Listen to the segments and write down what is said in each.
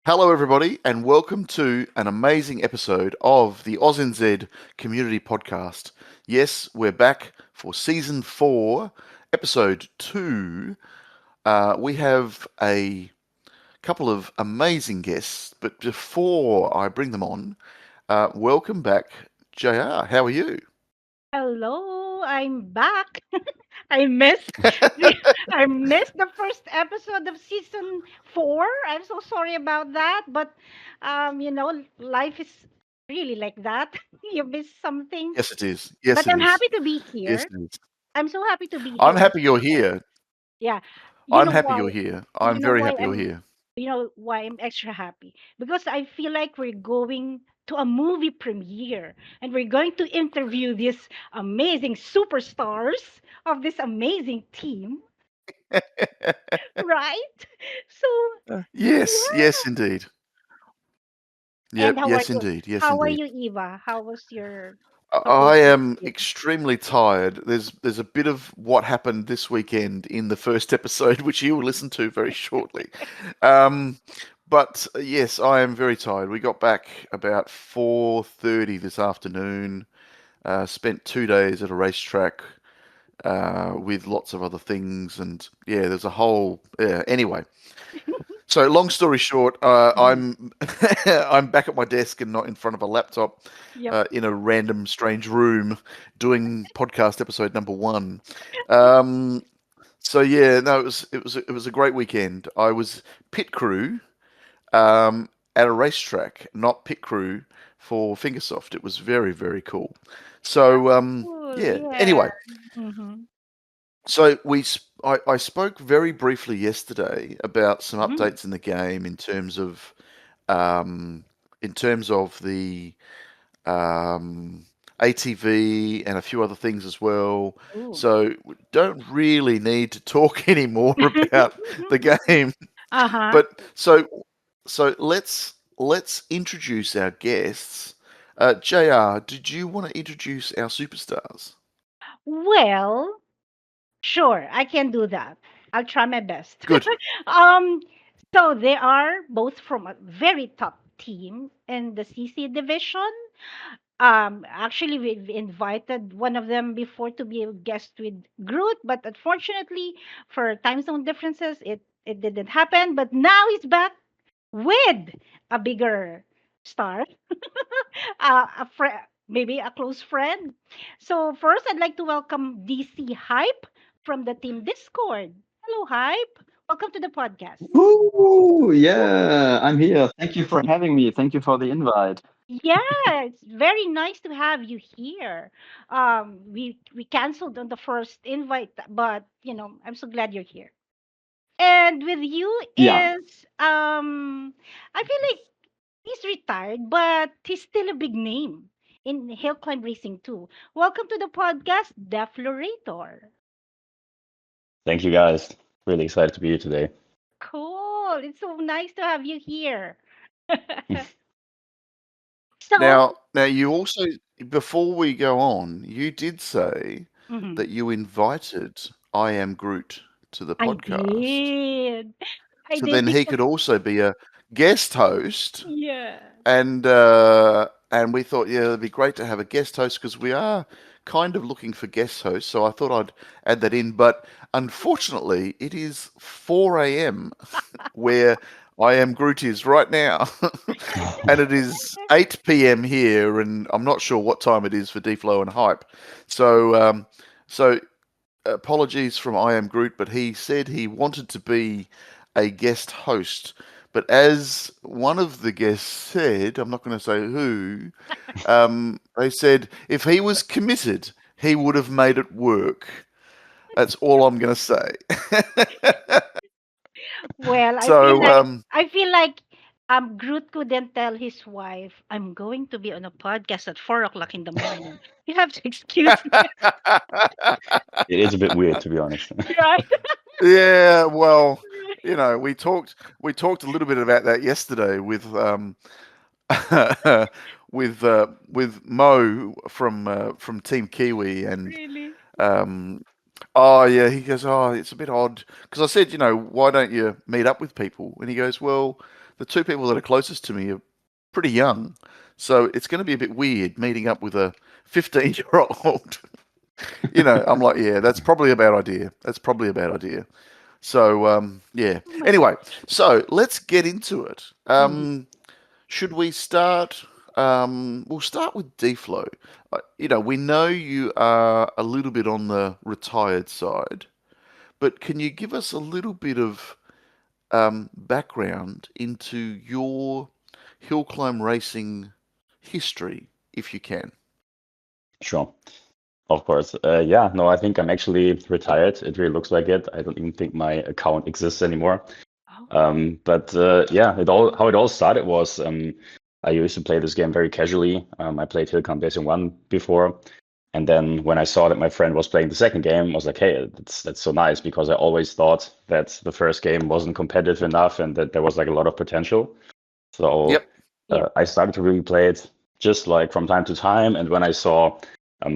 Hello, everybody, and welcome to an amazing episode of the AusNZ Community Podcast. Yes, we're back for season 4, episode 2. We have a couple of amazing guests, but before I bring them on, welcome back, JR. How are you? Hello, I'm back. I missed the I missed the first episode of season 4. I'm so sorry about that, but life is really like that. You miss something. Yes, it is. Yes, But it I'm is. happy to be Yes, here. it is. I'm so happy to be I'm here this happy you're weekend. here. Yeah. You I'm know happy why? you're here. You I'm know very why happy you're I'm here. extra happy? Because I feel like we're going to a movie premiere and we're going to interview these amazing superstars of this amazing team, right? So, Yes, yes, yeah. indeed. And Yep, yes, indeed. Yes, How are indeed. you, Eva? How was your couple I of weeks am here? extremely tired. There's a bit of what happened this weekend in the first episode, which you will listen to very shortly. Um, but yes, I am very tired. We got back about 4:30 this afternoon. Spent 2 days at a racetrack with lots of other things, and yeah, there's a whole yeah. Anyway, so long story short, Mhm. I'm back at my desk and not in front of a laptop, Yep. in a random strange room doing podcast episode number 1. Um, so yeah, no, it was a great weekend. I was pit crew at a racetrack, not pit crew for Fingersoft. It was very cool. So Cool. yeah. Yeah. Anyway, Mm-hmm. so I spoke very briefly yesterday about some Mm-hmm. updates in the game um, in terms of the um, ATV and a few other things as well. Ooh. So we don't really need to talk anymore about the game. Uh-huh. But so let's introduce our guests. JR, did you want to introduce our superstars? Well, sure, I can do that. I'll try my best. Good. um, so they are both from a very top team in the CC division. Actually, we've invited one of them before to be a guest with Groot, but unfortunately, for time zone differences, it didn't happen. But now he's back with a bigger star, a friend, maybe a close friend. So first, I'd like to welcome DC Hype from the team Discord. Hello, Hype. Welcome to the podcast. Ooh, yeah, I'm here. Thank you for having me. Thank you for the invite. Yeah, it's very nice to have you here. We canceled on the first invite, but I'm so glad you're here. And with you Yeah, is I feel like he's retired, but he's still a big name in hill climb racing too. Welcome to the podcast, deflorator. thank you guys. Really excited to be here today. Cool. It's so nice to have you here. So, Now you also, before we go on, you did say mhm, that you invited I Am Groot to the I podcast, did. I so did then he because could also be a guest host. yeah. And we thought, yeah, it'd be great to have a guest host because we are kind of looking for guest hosts. So I thought I'd add that in. But unfortunately, it is 4 a.m. where I Am Groot is right now. And it is 8 p.m. here, and I'm not sure what time it is for Deflo and Hype. So apologies from I Am Groot, but he said he wanted to be a guest host. But as one of the guests said, I'm not going to say who, they said if he was committed, he would have made it work. That's all I'm going to say. Well, So, I feel like Groot couldn't tell his wife, I'm going to be on a podcast at 4 o'clock in the morning. You have to excuse me, It is a bit weird, to be honest. right? yeah, well, we talked a little bit about that yesterday with Mo from Team Kiwi, and Really? um, oh yeah, he goes, oh, it's a bit odd because I said, why don't you meet up with people? And he goes, well, the two people that are closest to me are pretty young, so it's going to be a bit weird meeting up with a 15-year-old. I'm like, yeah, that's probably a bad idea. That's probably a bad idea. So, yeah. Oh my Anyway, so let's get into it. God. Should we start? We'll start with deflo. We know you are a little bit on the retired side, but can you give us a little bit of background into your hill climb racing history, if you can? Sure. Of course. Yeah, no, I think I'm actually retired. It really looks like it. I don't even think my account exists anymore. Oh. But yeah, how it all started was I used to play this game very casually. I played Hill Climb Racing 1 before. And then when I saw that my friend was playing the second game, I was like, hey, that's so nice, because I always thought that the first game wasn't competitive enough and that there was like a lot of potential. So Yep. Yeah. I started to really play it just like from time to time. And when I saw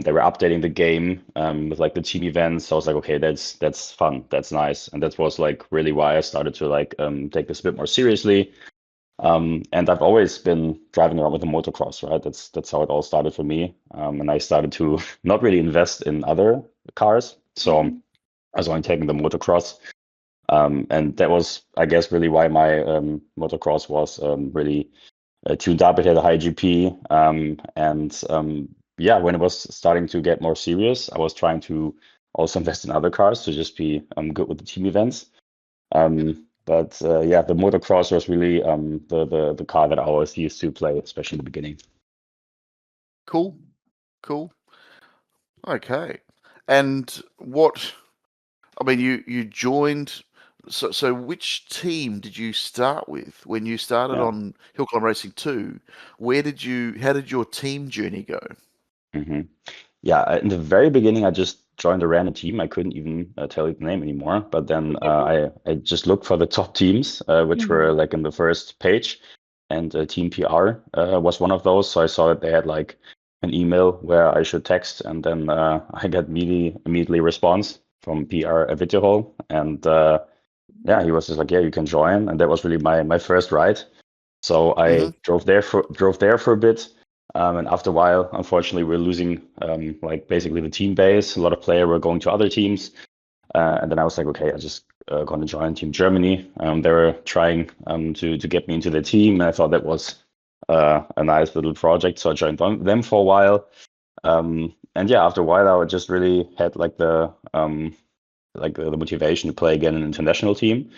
they were updating the game with like the team events, I was like, okay, that's fun, that's nice, and that was like really why I started to like take this a bit more seriously. And I've always been driving around with a motocross, right? That's how it all started for me. And I started to not really invest in other cars, so Mhm. I was only taking the motocross. And that was, I guess, really why my motocross was really tuned up. It had a high GP, and yeah, when it was starting to get more serious, I was trying to also invest in other cars to just be good with the team events. But yeah, the motocross was really the car that I always used to play, especially in the beginning. Cool. Cool. Okay. And you joined. So which team did you start with when you started Yeah. on Hill Climb Racing 2? How did your team journey go? hmm Yeah, in the very beginning, I just joined a random team. I couldn't even tell you the name anymore. But then I just looked for the top teams, which were Mhm. like in the first page, and Team PR was one of those. So I saw that they had like an email where I should text, and then I got immediately response from PR Evitihol, and yeah, he was just like, yeah, you can join, and that was really my first ride. So Hmm. I drove there for a bit, and after a while, unfortunately, we're losing like basically the team base. A lot of players were going to other teams, and then I was like, okay, I just going to join Team Germany. They were trying to get me into the team, and I thought that was a nice little project, so I joined them for a while. And yeah, after a while, I just really had like the motivation to play again in an international team.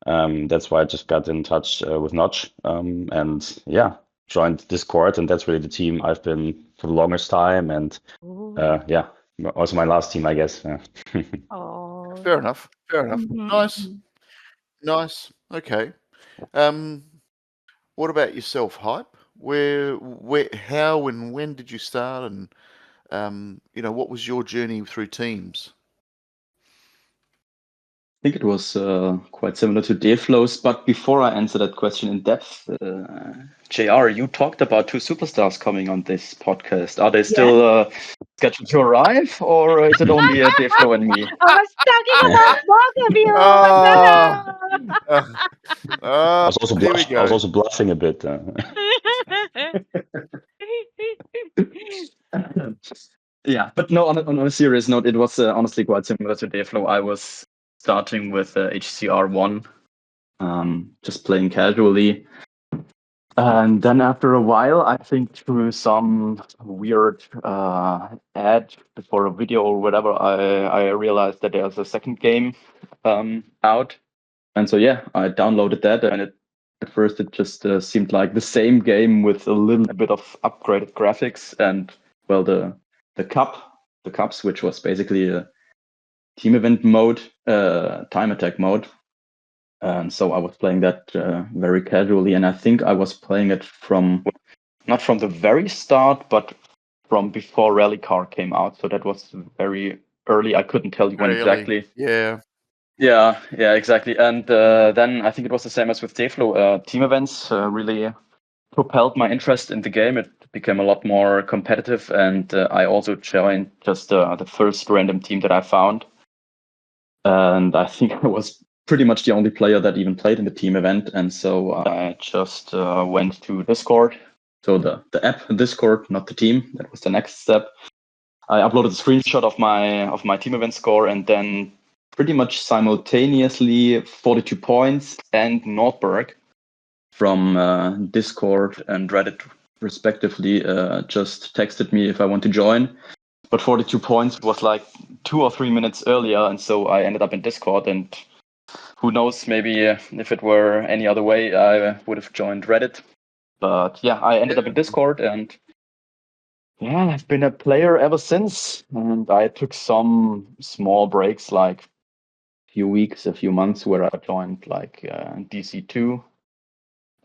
That's why I just got in touch with Notch, and yeah, joined Discord, and that's really the team I've been for the longest time, and Oh. yeah, also my last team, I guess. Oh. Fair enough. Fair enough. Mhm, Nice. mhm. Nice. Okay. Um, what about yourself, Hype? How and when did you start, and what was your journey through teams? I think it was quite similar to deflo's, but before I answer that question in depth, JR, you talked about two superstars coming on this podcast. Are they Yeah. still scheduled to arrive, or is it only deflo and me? I was talking I about both of Ah, you. uh, was also here we I was go. also blushing a bit. Yeah, but no, on a serious note, it was honestly quite similar to deflo. I was starting with HCR1, just playing casually. And then after a while, I think through some weird ad before a video or whatever, I realized that there's a second game out. And so, yeah, I downloaded that. And at first, it just seemed like the same game with a little bit of upgraded graphics. And, well, the cups, which was basically a team event mode, time attack mode. And so I was playing that very casually, and I think I was playing it from not from the very start, but from before Rally Car came out. So that was very early. I couldn't tell you when Really? exactly. Yeah. Yeah, exactly. And then I think it was the same as with Deflo. Team events really propelled my interest in the game. It became a lot more competitive, and I also joined just the first random team that I found. And I think I was pretty much the only player that even played in the team event, and so I just went to Discord. So the app Discord, not the team. That was the next step. I uploaded a screenshot of my team event score, and then pretty much simultaneously 42 points and Nordberg from Discord and Reddit respectively just texted me if I want to join. But 42 points was like 2 or 3 minutes earlier, and so I ended up in Discord. And who knows, maybe if it were any other way, I would have joined Reddit. But yeah, I ended up in Discord, and yeah, I've been a player ever since. And I took some small breaks, like a few weeks, a few months, where I joined like DC2.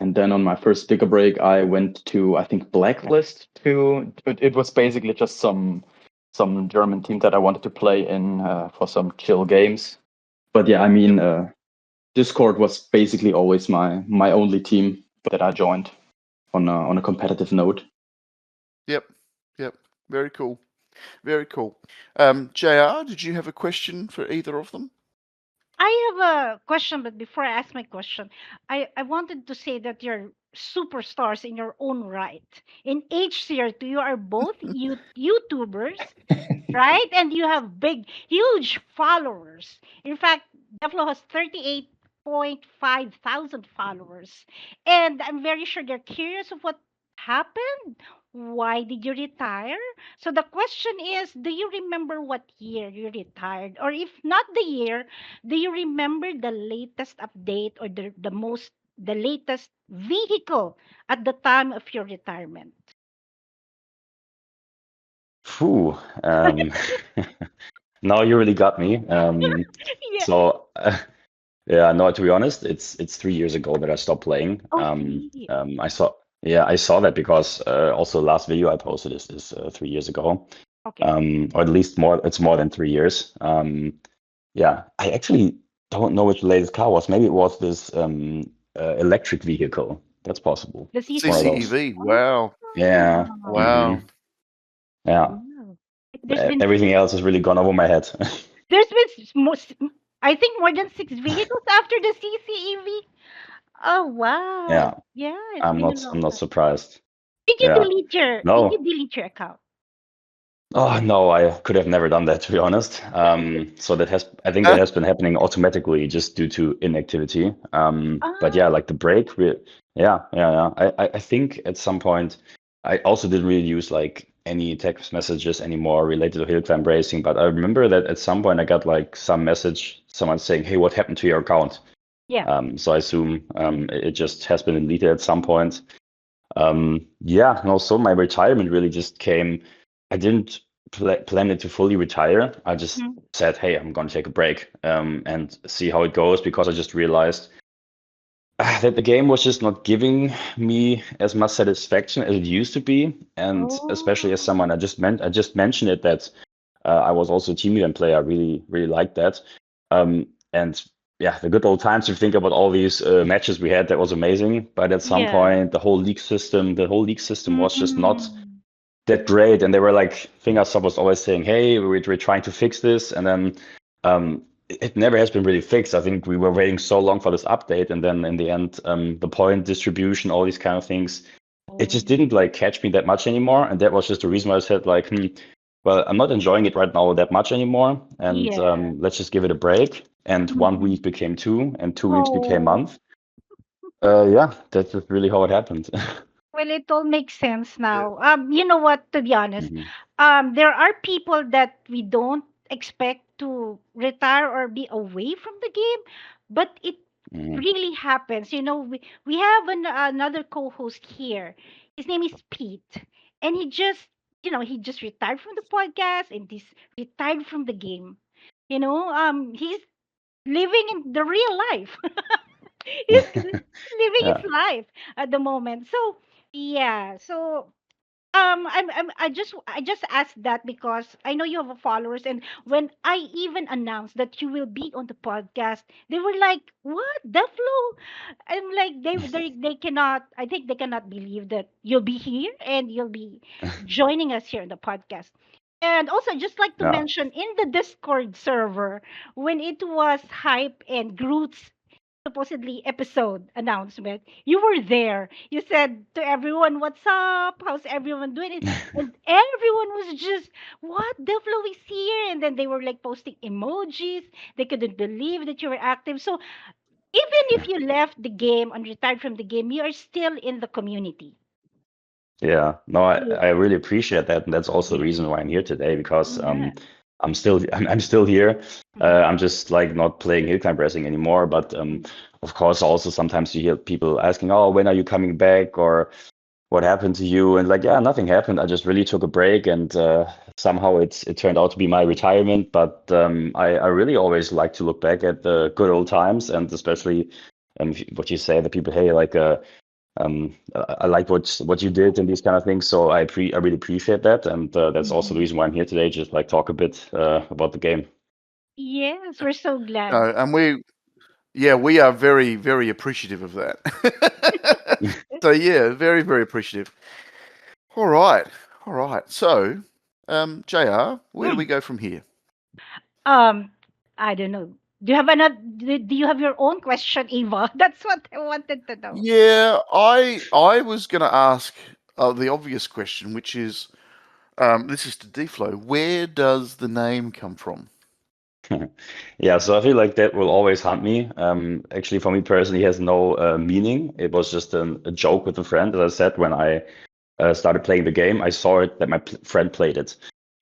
And then on my first bigger break, I went to, I think, Blacklist. It was basically just some German team that I wanted to play in for some chill games. But yeah, I mean, Discord was basically always my only team that I joined on a competitive note. Yep. Very cool. Very cool. JR, did you have a question for either of them? I have a question, but before I ask my question, I wanted to say that you're superstars in your own right. In HCR2, you are both YouTubers, right? And you have big, huge followers. In fact, Deflo has 38.5 thousand followers. And I'm very sure they're curious of what happened. Why did you retire? So the question is, do you remember what year you retired? Or if not the year, do you remember the latest update or the latest vehicle at the time of your retirement? Phew. Now you really got me. Yeah. So yeah, no, to be honest, it's 3 years ago that I stopped playing. Oh, 3 years. I saw that because also the last video I posted is 3 years ago. Okay. Or at least more. It's more than 3 years. Yeah, I actually don't know which the latest car was. Maybe it was this electric vehicle. That's possible. The It's one of those. CCEV. Wow. Yeah. Wow. Yeah. Wow. There's been Everything else has really gone over my head. there's been I think more than 6 vehicles after the CCEV. Oh wow. Yeah, Yeah, it's been a I'm long not time. surprised. Did you Yeah. did you No. delete your account? Oh no, I could have never done that, to be honest. So I think that Huh? has been happening automatically just due to inactivity. But yeah, Ah, like the break, yeah. I think at some point I also didn't really use like any text messages anymore related to hill climb racing. But I remember that at some point I got like some message, someone saying, "Hey, what happened to your account?" yeah. So I assume it just has been deleted at some point. Yeah, no, so my retirement really just came. I didn't plan it to fully retire. I just Mhm. said, hey, I'm going to take a break and see how it goes because I just realized that the game was just not giving me as much satisfaction as it used to be. And especially as Oh, someone, I just mentioned it that I was also a team event player. I really liked that. And yeah, the good old times to think about all these matches we had, that was amazing. But at some yeah. point, the whole league system was just not Mm. that great. And they were like, Fingersoft was always saying, hey, we're trying to fix this. And then it never has been really fixed. I think we were waiting so long for this update. And then in the end, the point distribution, all these kind of things, it Oh, just didn't like catch me that much anymore. And that was just the reason why I said like, well, I'm not enjoying it right now that much anymore. And yeah. let's just give it a break. And one Mhm. week became two, and 2 weeks became Oh. month. Yeah, that's just really how it happened. Well, it all makes sense Yeah. now. You know what, to be honest, Mhm, there are people that we don't expect to retire or be away from the game, but it mhm. really happens. You know, we have another co-host here. His name is Pete, and he just retired from the podcast and he's retired from the game. He's living in the real life. He's living Yeah. his life at the moment. So yeah, so I just asked that because I know you have a followers, and when I even announced that you will be on the podcast, they were like, "What, Deflo?" I'm like, they cannot. I think they cannot believe that you'll be here and you'll be joining us here in the podcast. And also, just like to Yeah. mention, in the Discord server, when it was Hype and Groot's supposedly episode announcement, you were there. You said to everyone, "What's up? How's everyone doing?" And everyone was just, "What? Deflo is here!" And then they were like posting emojis. They couldn't believe that you were active. So even if you left the game and retired from the game, you are still in the community. Yeah, no, Yeah. I really appreciate that, and that's also the Yeah. reason why I'm here today because Yeah. I'm still here. Mhm. I'm just like not playing hill climb racing anymore, but Mhm. of course also sometimes you hear people asking, "Oh, when are you coming back?" or "What happened to you?" And like, yeah, nothing happened. I just really took a break, and somehow it turned out to be my retirement. But I really always like to look back at the good old times, and especially what you say, the people, hey, like I like what you did and these kind of things. So I really appreciate that, and that's also the Mhm. reason why I'm here today, just like talk a bit about the game. Yes, we're so glad. No, and we are very, very appreciative of that. So yeah, very, very appreciative. All right, all right. So, JR, where do we Mm. go from here? Um, I don't know. Do you have another? Do you have your own question, Eva? That's what I wanted to know. Yeah, I was going to ask the obvious question, which is this is to deflo. Where does the name come from? Yeah, so I feel like that will always haunt me. Actually, for me personally, it has no meaning. It was just a joke with a friend, as I said, when I started playing the game. I saw it that my friend played it,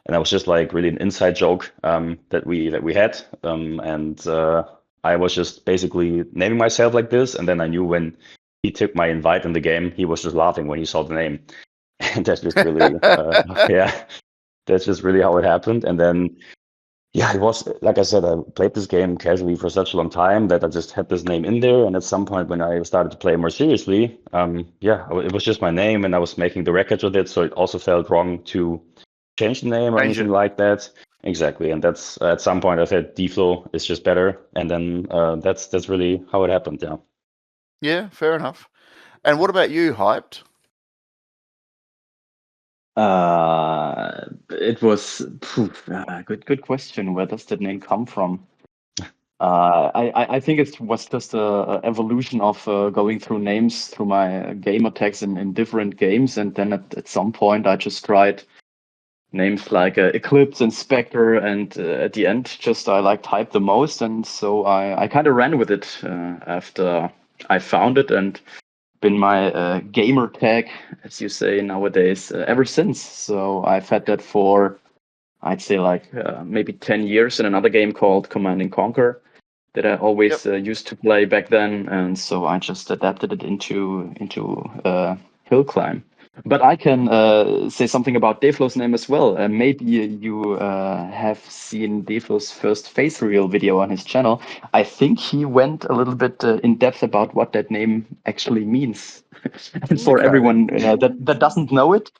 and that was just like really an inside joke that we had. And I was just basically naming myself like this, and then I knew when he took my invite in the game, he was just laughing when he saw the name, and that's just really yeah, that's just really how it happened. And then yeah, it was like I said, I played this game casually for such a long time that I just had this name in there. And at some point, when I started to play more seriously, yeah, it was just my name, and I was making the records with it. So it also felt wrong to change the name or Change anything it. like that. Exactly, and that's at some point I said deflo is just better, and then that's really how it happened. Yeah. Yeah, fair enough. And what about you, Hyped? It was good question. Where does that name come from? I think it was just a evolution of going through names through my gamer tags in different games, and then at some point I just tried names like Eclipse and Spectre, and at the end just I liked Hype the most, and so I kind of ran with it after I found it, and been my gamer tag, as you say nowadays, ever since. So I've had that for, I'd say, like maybe 10 years in another game called Command and Conquer that I Yep. always used to play back then, and so I just adapted it into hill climb. But I can say something about Deflo's name as well. Maybe you have seen Deflo's first face reveal video on his channel. I think he went a little bit in depth about what that name actually means. And for Okay. everyone that doesn't know it,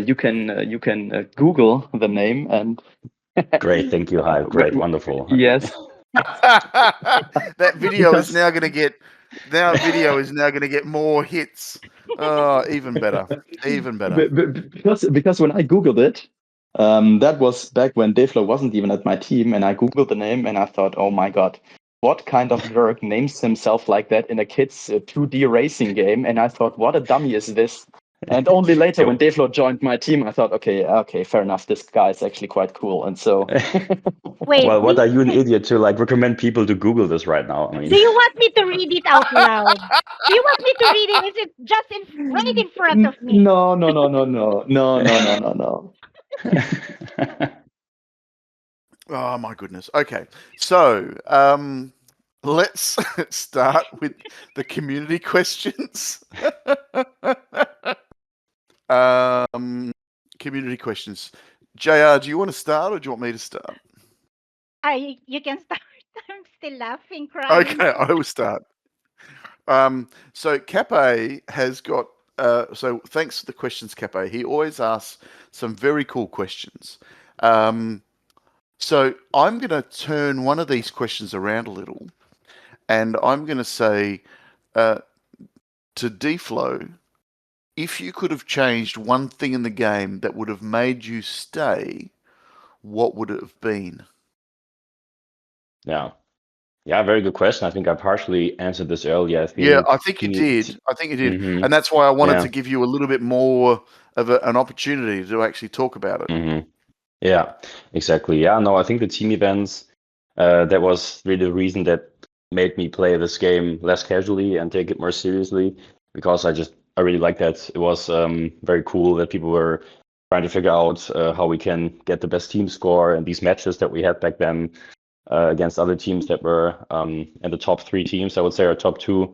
you can Google the name and Great, thank you, Hype. Great, wonderful. yes, That video is because now going to get more hits. Oh, even better. Even better. because when I googled it, that was back when Deflo wasn't even at my team, and I googled the name and I thought, oh my god, what kind of jerk names himself like that in a kid's 2D racing game? And I thought, what a dummy is this? And only later, when So, Deflo joined my team, I thought, okay, fair enough. This guy is actually quite cool, and so Wait, well, what are you an idiot to like recommend people to Google this right now? I do mean. you want me to read it out loud? Do you want me to read it? Is it just right in front of me? no. Oh my goodness. Okay. So, let's start with the community questions. Community questions. JR, do you want to start or do you want me to start? You can start. I'm still laughing, crying. Okay, I will start. So Cape has got. So thanks for the questions, Cape. He always asks some very cool questions. So I'm going to turn one of these questions around a little, and I'm going to say to deflo, if you could have changed one thing in the game that would have made you stay, what would it have been? Yeah. Yeah, very good question. I think I partially answered this earlier. I Yeah, think I think you did. I think you did. Mhm. And that's why I wanted Yeah. to give you a little bit more of an opportunity to actually talk about it. Mm-hmm. Yeah, exactly. Yeah, no, I think the team events, that was really the reason that made me play this game less casually and take it more seriously, because I really like that. It was very cool that people were trying to figure out how we can get the best team score, and these matches that we had back then against other teams that were in the top 3 teams, I would say, or top 2.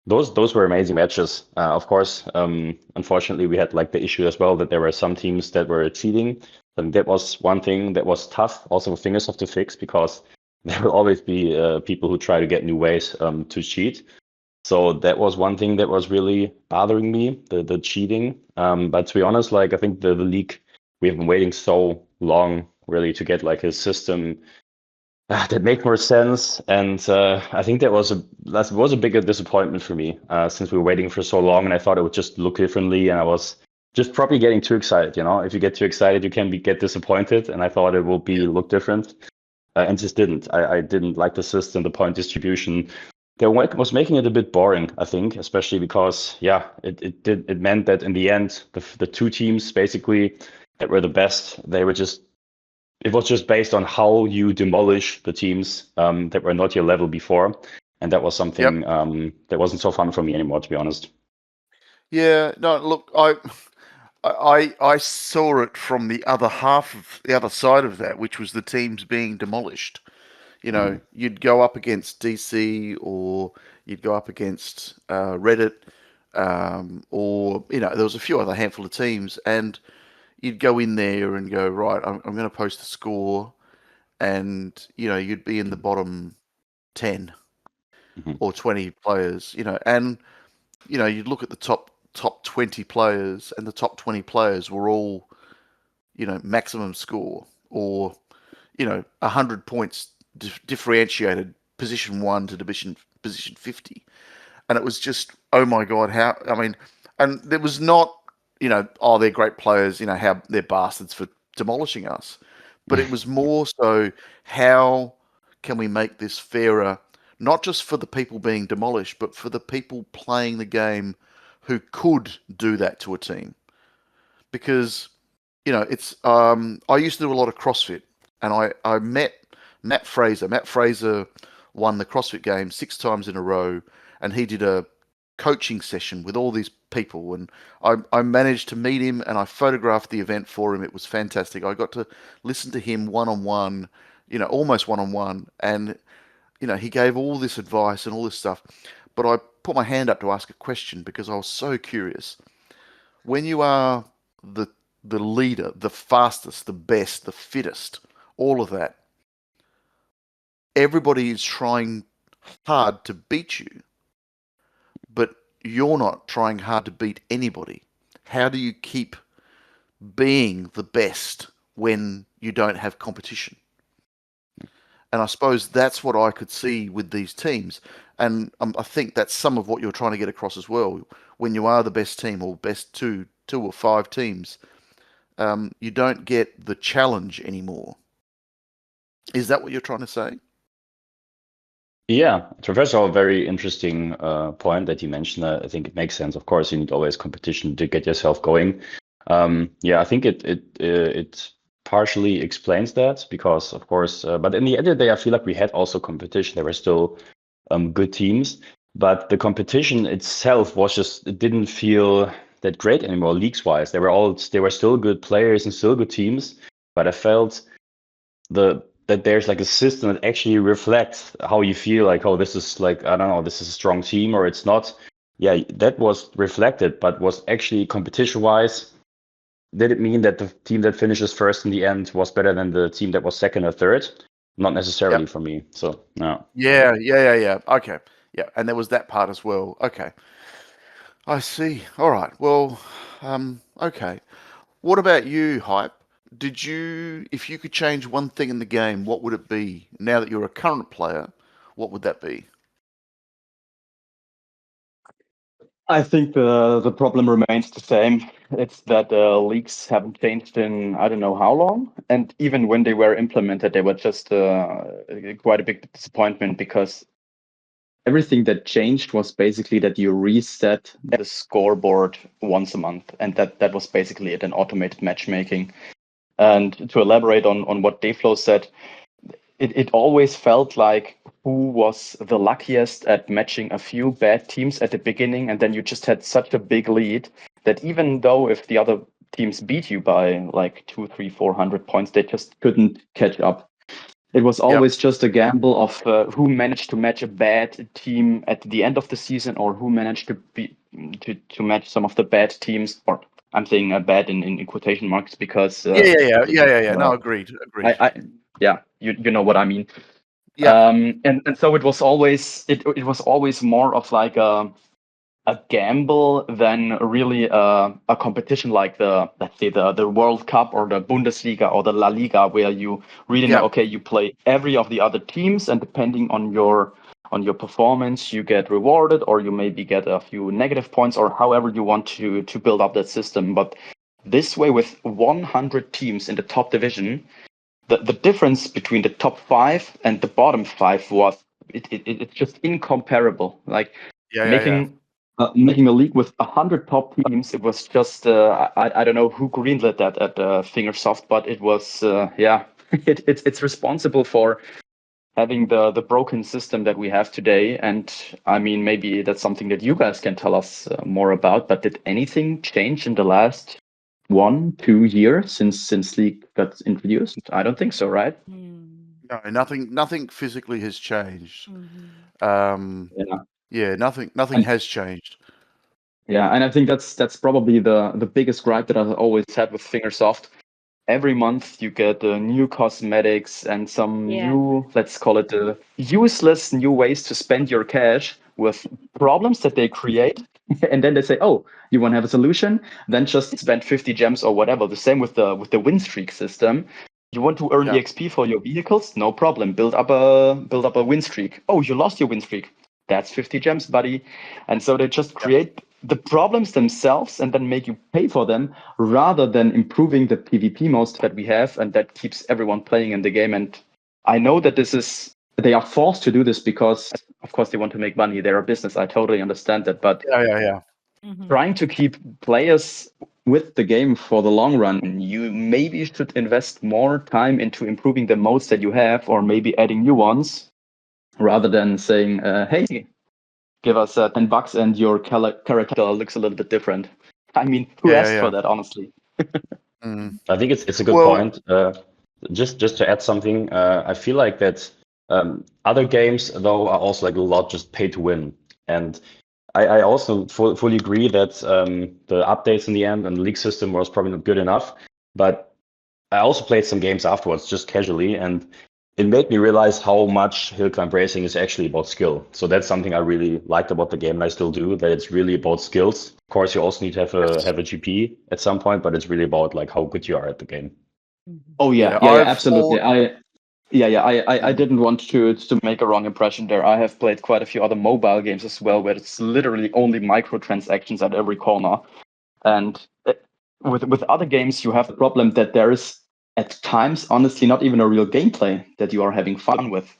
Those were amazing matches. Of course, unfortunately, we had like the issue as well that there were some teams that were cheating. And that was one thing that was tough, also for Fingersoft to fix, because there will always be people who try to get new ways to cheat. So that was one thing that was really bothering me, the cheating. But to be honest, like I think the league, we have been waiting so long really to get like a system that made more sense, and I think that was a bigger disappointment for me since we were waiting for so long, and I thought it would just look differently, and I was just probably getting too excited. If you get too excited, you can get disappointed, and I thought it will look different, and just didn't. I didn't like the system, the point distribution. That was making it a bit boring, I think, especially because it meant that in the end the 2 teams basically that were the best, it was just based on how you demolish the teams that were not your level before, and that was something that wasn't so fun for me anymore, to be honest. Yeah, no, look, I saw it from the other the other side of that, which was the teams being demolished. You'd go up against DC, or you'd go up against Reddit, or there was a few other handful of teams, and you'd go in there and go, right, I'm going to post the score, and you'd be in the bottom 10 or 20 players, and you'd look at the top 20 players, and the top 20 players were all maximum score, or 100 points differentiated position 1 to position 50. And it was just, oh my god, how, I mean, and there was not, oh, they're great players, how they're bastards for demolishing us, but it was more so, how can we make this fairer, not just for the people being demolished, but for the people playing the game who could do that to a team. Because it's I used to do a lot of CrossFit, and I met Matt Fraser. Matt Fraser won the CrossFit Games 6 times in a row, and he did a coaching session with all these people, and I managed to meet him, and I photographed the event for him. It was fantastic. I got to listen to him one-on-one, almost one-on-one, and he gave all this advice and all this stuff. But I put my hand up to ask a question because I was so curious. When you are the leader, the fastest, the best, the fittest, all of that, everybody is trying hard to beat you, but you're not trying hard to beat anybody. How do you keep being the best when you don't have competition? And I suppose that's what I could see with these teams. And I think that's some of what you're trying to get across as well. When you are the best team, or best two or 5 teams, you don't get the challenge anymore. Is that what you're trying to say? Yeah, so first of all, very interesting point that you mentioned. I think it makes sense. Of course, you need always competition to get yourself going. Yeah, I think it partially explains that, because of course, but in the end of the day, I feel like we had also competition. There were still good teams, but the competition itself it didn't feel that great anymore leagues wise. They were still good players and still good teams, but I felt that there's like a system that actually reflects how you feel, like, oh, this is like, I don't know, this is a strong team or it's not. Yeah, that was reflected, but was actually competition wise, did it mean that the team that finishes first in the end was better than the team that was second or third? Not necessarily for me. So no. Yeah. Okay. Yeah, and there was that part as well. Okay. I see. All right. Well, okay. What about you, Hype? If you could change one thing in the game, what would it be? Now that you're a current player, what would that be? I think the problem remains the same. It's that leagues haven't changed in I don't know how long, and even when they were implemented, they were just quite a big disappointment because everything that changed was basically that you reset the scoreboard once a month, and that was basically it, an automated matchmaking. And to elaborate on what Deflo said, it always felt like who was the luckiest at matching a few bad teams at the beginning, and then you just had such a big lead that even though if the other teams beat you by like 200, 300, 400 points, they just couldn't catch up. It was always just a gamble of who managed to match a bad team at the end of the season, or who managed to match some of the bad teams. Or I'm saying bad in quotation marks because Yeah. No, agreed. yeah, you know what I mean. Yeah. And so it was always more of like a gamble than really a competition like let's say the World Cup or the Bundesliga or the La Liga, where you really know, okay, you play every of the other teams, and depending on your performance, you get rewarded, or you maybe get a few negative points, or however you want to build up that system. But this way, with 100 teams in the top division, the difference between the top 5 and the bottom 5 was it's just incomparable. Like making a league with 100 top teams, it was just I don't know who greenlit that at Fingersoft, but it was it's responsible for having the broken system that we have today. And I mean, maybe that's something that you guys can tell us more about. But did anything change in the last 1-2 years since League got introduced? I don't think so, right? No, nothing physically has changed. Yeah. Nothing has changed. Yeah, and I think that's probably the biggest gripe that I've always had with Fingersoft. Every month you get new cosmetics and some new, let's call it useless new ways to spend your cash with problems that they create. And then they say, oh, you want to have a solution? Then just spend 50 gems or whatever. The same with the win streak system. You want to earn EXP for your vehicles? No problem. Build up a win streak. Oh, you lost your win streak. That's 50 gems, buddy. And so they just create the problems themselves and then make you pay for them, rather than improving the PvP modes that we have, and that keeps everyone playing in the game. And I know that they are forced to do this because, of course, they want to make money. They're a business. I totally understand that. But trying to keep players with the game for the long run, you maybe should invest more time into improving the modes that you have, or maybe adding new ones, rather than saying, hey, give us $10 and your character looks a little bit different. I mean, who asked for that, honestly? I think it's a good point. Just to add something, I feel like that other games, though, are also like a lot just pay to win. And I also fully agree that the updates in the end and the league system was probably not good enough. But I also played some games afterwards, just casually, and it made me realize how much hill climb racing is actually about skill. So that's something I really liked about the game, and I still do, that it's really about skills. Of course, you also need to have a GP at some point, but it's really about like how good you are at the game. Oh yeah, absolutely. I didn't want to make a wrong impression there. I have played quite a few other mobile games as well, where it's literally only microtransactions at every corner. And with other games, you have the problem that there is at times, honestly, not even a real gameplay that you are having fun with.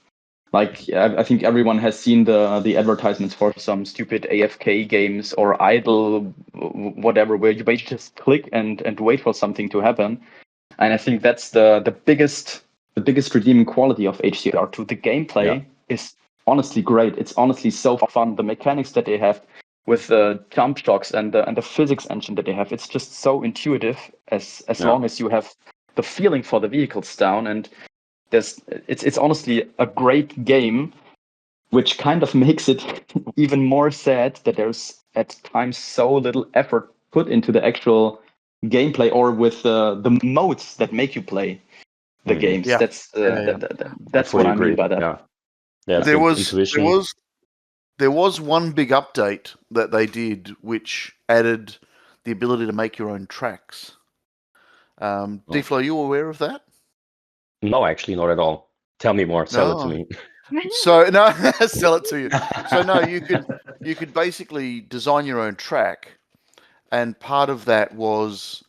Like, I think everyone has seen the advertisements for some stupid AFK games or idle whatever, where you basically just click and wait for something to happen. And I think that's the biggest redeeming quality of HCR2. The gameplay is honestly great. It's honestly so fun. The mechanics that they have with the jump shocks and the physics engine that they have, it's just so intuitive as long as you have the feeling for the vehicles down. And it's honestly a great game, which kind of makes it even more sad that there's at times so little effort put into the actual gameplay, or with the modes that make you play the games. That's what I mean by that. There was one big update that they did, which added the ability to make your own tracks. Deflo, are you aware of that? No, actually, not at all. Tell me more. Sell it to me. So no, sell it to you. So no, you could basically design your own track, and part of that was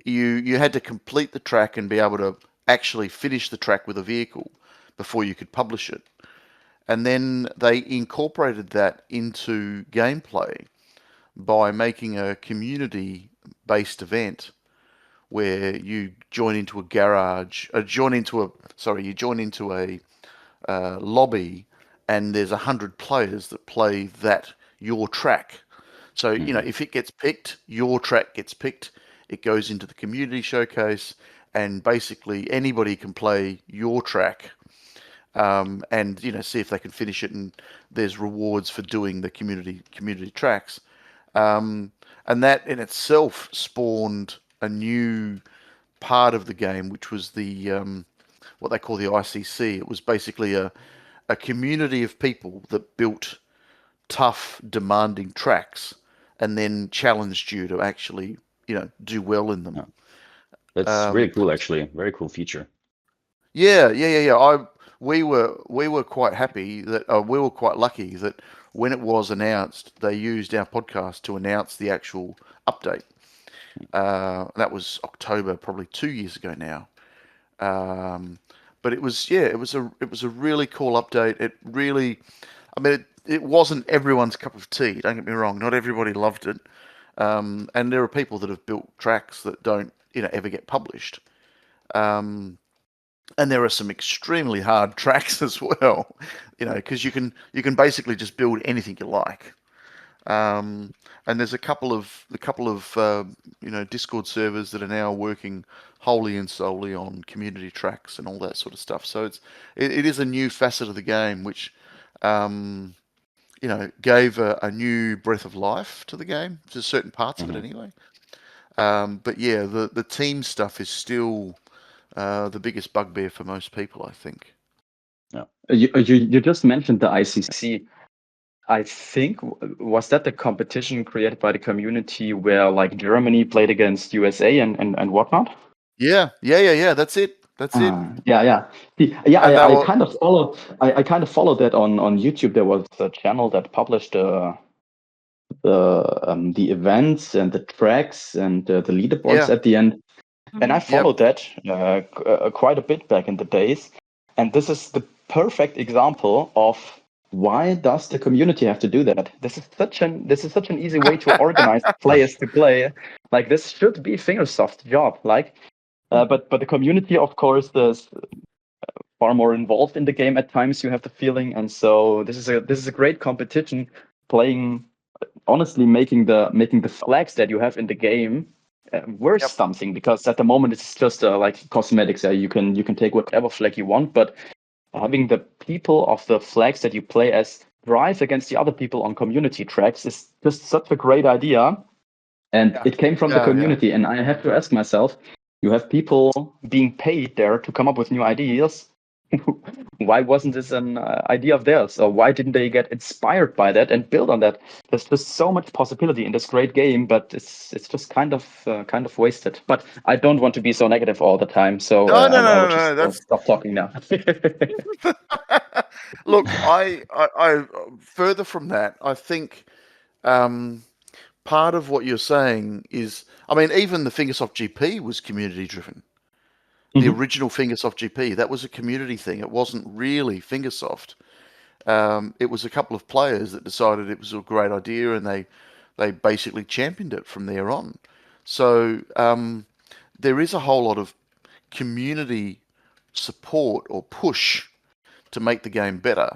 you had to complete the track and be able to actually finish the track with a vehicle before you could publish it. And then they incorporated that into gameplay by making a community-based event where you join into a garage, you join into a lobby, and there's 100 players that play your track. So if it gets picked, your track gets picked. It goes into the community showcase, and basically anybody can play your track, and see if they can finish it. And there's rewards for doing the community tracks, and that in itself spawned a new part of the game, which was the what they call the ICC. It was basically a community of people that built tough, demanding tracks and then challenged you to actually, do well in them. That's really cool, actually. Very cool feature. Yeah. We were quite happy that we were quite lucky that when it was announced, they used our podcast to announce the actual update. That was October, probably 2 years ago now. But it was a really cool update. It really, it wasn't everyone's cup of tea. Don't get me wrong. Not everybody loved it. And there are people that have built tracks that don't, ever get published. And there are some extremely hard tracks as well, because you can basically just build anything you like. And there's a couple of Discord servers that are now working wholly and solely on community tracks and all that sort of stuff. So it is a new facet of the game, which gave a new breath of life to the game, to certain parts of it anyway. But yeah, the team stuff is still the biggest bugbear for most people, I think. Yeah. You just mentioned the ICC. I think, was that the competition created by the community where like Germany played against USA and whatnot? Yeah. That's it. Yeah. I kind of followed. I kind of followed that on YouTube. There was a channel that published the events and the tracks and the leaderboards at the end, and I followed that quite a bit back in the days. And this is the perfect example of why does the community have to do that? This is such an easy way to organize players to play. Like, this should be Fingersoft's job. Like, but the community, of course, is far more involved in the game at times. You have the feeling, and so this is a great competition. Playing, honestly, making the flags that you have in the game worth something, because at the moment it's just like cosmetics. You can take whatever flag you want, but having the people of the flags that you play as drive against the other people on community tracks is just such a great idea. And it came from the community. And I have to ask myself, you have people being paid there to come up with new ideas. Why wasn't this an idea of theirs? Or why didn't they get inspired by that and build on that? There's just so much possibility in this great game, but it's just kind of wasted. But I don't want to be so negative all the time, so No. That's stop talking now. Look, I further from that, I think part of what you're saying is, even the Fingersoft GP was community driven. The original Fingersoft GP, that was a community thing. It wasn't really Fingersoft. It was a couple of players that decided it was a great idea, and they basically championed it from there on. So there is a whole lot of community support or push to make the game better.